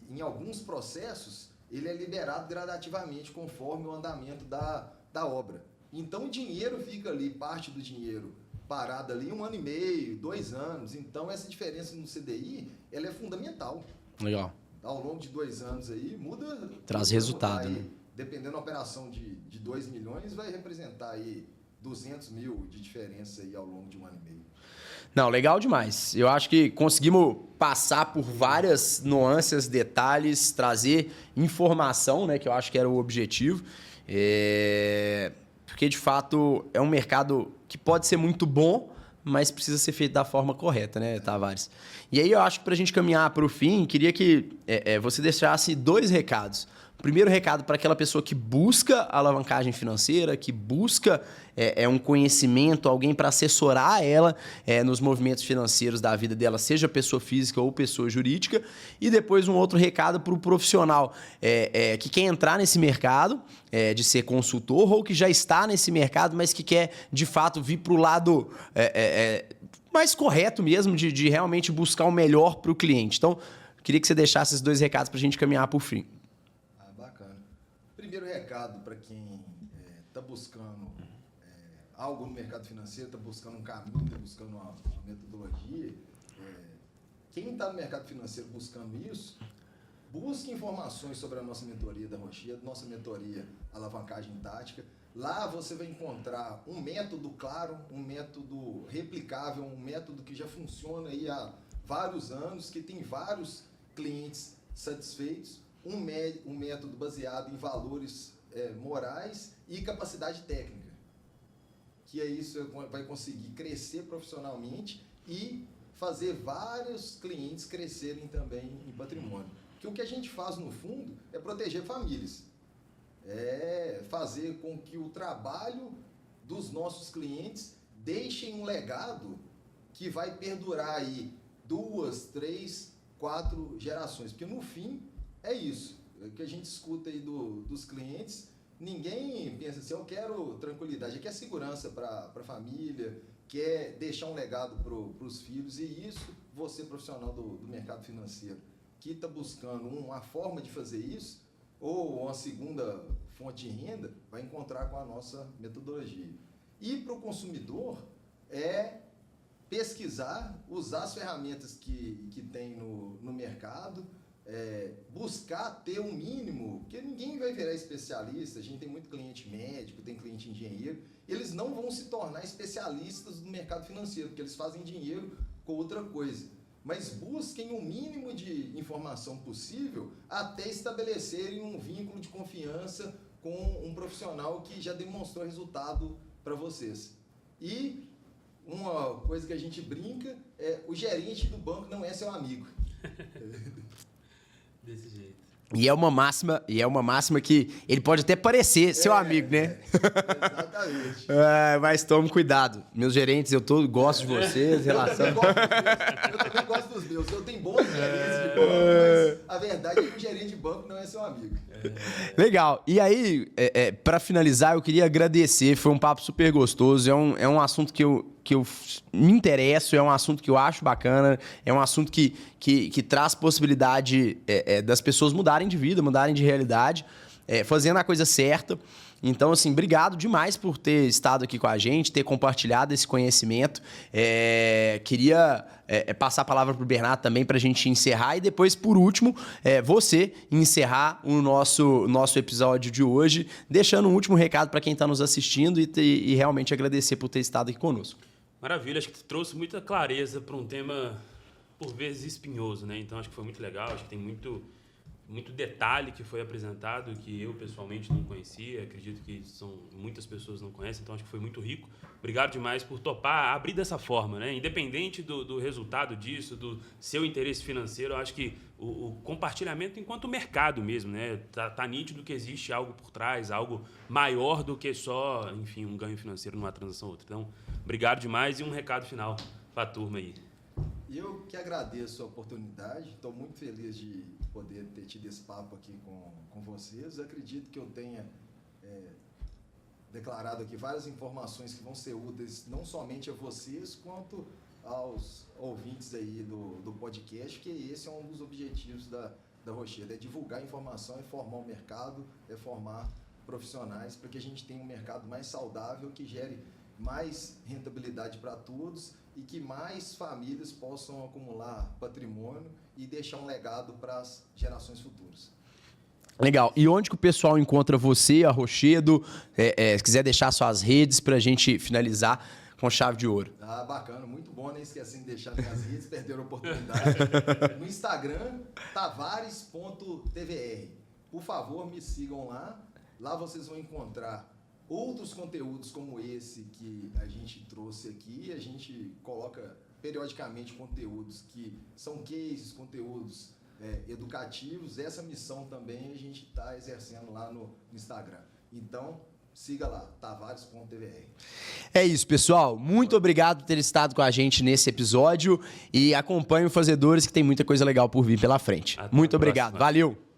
em alguns processos, ele é liberado gradativamente conforme o andamento da obra. Então o dinheiro fica ali, parte do dinheiro parado ali 1 ano e meio, 2 anos. Então essa diferença no CDI, ela é fundamental. Legal. Ao longo de 2 anos aí, muda... Traz resultado, aí, né? Dependendo da operação de 2 milhões, vai representar aí 200 mil de diferença aí ao longo de 1 ano e meio. Não, legal demais. Eu acho que conseguimos passar por várias nuances, detalhes, trazer informação, né, que eu acho que era o objetivo. Porque, de fato, é um mercado que pode ser muito bom, mas precisa ser feito da forma correta, né, Tavares? E aí eu acho que para a gente caminhar para o fim, queria que você deixasse 2 recados. O primeiro recado para aquela pessoa que busca alavancagem financeira, que busca um conhecimento, alguém para assessorar ela nos movimentos financeiros da vida dela, seja pessoa física ou pessoa jurídica. E depois um outro recado para o profissional que quer entrar nesse mercado, de ser consultor, ou que já está nesse mercado, mas que quer, de fato, vir para o lado mais correto mesmo, de realmente buscar o melhor para o cliente. Então, queria que você deixasse esses 2 recados para a gente caminhar para o fim. Primeiro recado para quem está buscando algo no mercado financeiro, está buscando um caminho, está buscando uma metodologia. Quem está no mercado financeiro buscando isso, busque informações sobre a nossa mentoria da Rochia, nossa mentoria Alavancagem Tática. Lá você vai encontrar um método claro, um método replicável, um método que já funciona aí há vários anos, que tem vários clientes satisfeitos. Um método baseado em valores morais e capacidade técnica, que aí você vai conseguir crescer profissionalmente e fazer vários clientes crescerem também em patrimônio. Que o que a gente faz, no fundo, é proteger famílias. É fazer com que o trabalho dos nossos clientes deixem um legado que vai perdurar aí 2, 3, 4 gerações. Porque, no fim, é isso, que a gente escuta aí dos clientes. Ninguém pensa assim, eu quero tranquilidade, quer segurança para a família, quer deixar um legado para os filhos. E isso, você profissional do mercado financeiro, que está buscando uma forma de fazer isso, ou uma segunda fonte de renda, vai encontrar com a nossa metodologia. E para o consumidor, pesquisar, usar as ferramentas que tem no mercado, buscar ter um mínimo, porque ninguém vai virar especialista. A gente tem muito cliente médico, tem cliente engenheiro, eles não vão se tornar especialistas no mercado financeiro, porque eles fazem dinheiro com outra coisa. Mas busquem o mínimo de informação possível até estabelecerem um vínculo de confiança com um profissional que já demonstrou resultado para vocês. E uma coisa que a gente brinca o gerente do banco não é seu amigo. Desse jeito. E é uma máxima que ele pode até parecer seu amigo, né? Exatamente. Mas tome cuidado. Meus gerentes, eu gosto de vocês, relação... Eu também gosto dos meus. Eu tenho bons gerentes de banco, mas a verdade é que o gerente de banco não é seu amigo. Legal. E aí, para finalizar, eu queria agradecer. Foi um papo super gostoso. É um assunto que que eu me interesso, é um assunto que eu acho bacana, é um assunto que traz possibilidade das pessoas mudarem de vida, mudarem de realidade, fazendo a coisa certa. Então, assim, obrigado demais por ter estado aqui com a gente, ter compartilhado esse conhecimento. Queria passar a palavra para o Bernardo também para a gente encerrar e depois, por último, você encerrar o nosso episódio de hoje, deixando um último recado para quem está nos assistindo e realmente agradecer por ter estado aqui conosco. Maravilha, acho que trouxe muita clareza para um tema, por vezes, espinhoso, né? Então, acho que foi muito legal, acho que tem muito detalhe que foi apresentado que eu pessoalmente não conhecia, acredito que muitas pessoas não conhecem, então acho que foi muito rico. Obrigado demais por topar abrir dessa forma, né? Independente do resultado disso, do seu interesse financeiro, eu acho que o compartilhamento enquanto mercado mesmo, né? Tá nítido que existe algo por trás, algo maior do que só, enfim, um ganho financeiro numa transação ou outra. Então, obrigado demais e um recado final para a turma aí. Eu que agradeço a oportunidade, estou muito feliz de poder ter tido esse papo aqui com vocês. Eu acredito que eu tenha declarado aqui várias informações que vão ser úteis não somente a vocês, quanto aos ouvintes aí do podcast, que esse é um dos objetivos da Rocheda, é divulgar informação, é formar o mercado, é formar profissionais para que a gente tenha um mercado mais saudável, que gere mais rentabilidade para todos e que mais famílias possam acumular patrimônio e deixar um legado para as gerações futuras. Legal. E onde que o pessoal encontra você, a Rochedo? Se quiser deixar suas redes para a gente finalizar com chave de ouro. Ah, bacana. Muito bom, nem esquecendo de deixar minhas redes, perderam a oportunidade. No Instagram, tavares.tvr. Por favor, me sigam lá. Lá vocês vão encontrar outros conteúdos como esse que a gente trouxe aqui. A gente coloca periodicamente conteúdos que são cases, conteúdos educativos. Essa missão também a gente está exercendo lá no Instagram. Então, siga lá, tavares.tvr. É isso, pessoal. Muito obrigado por ter estado com a gente nesse episódio e acompanhe o Fazedores, que tem muita coisa legal por vir pela frente. Muito obrigado. Valeu!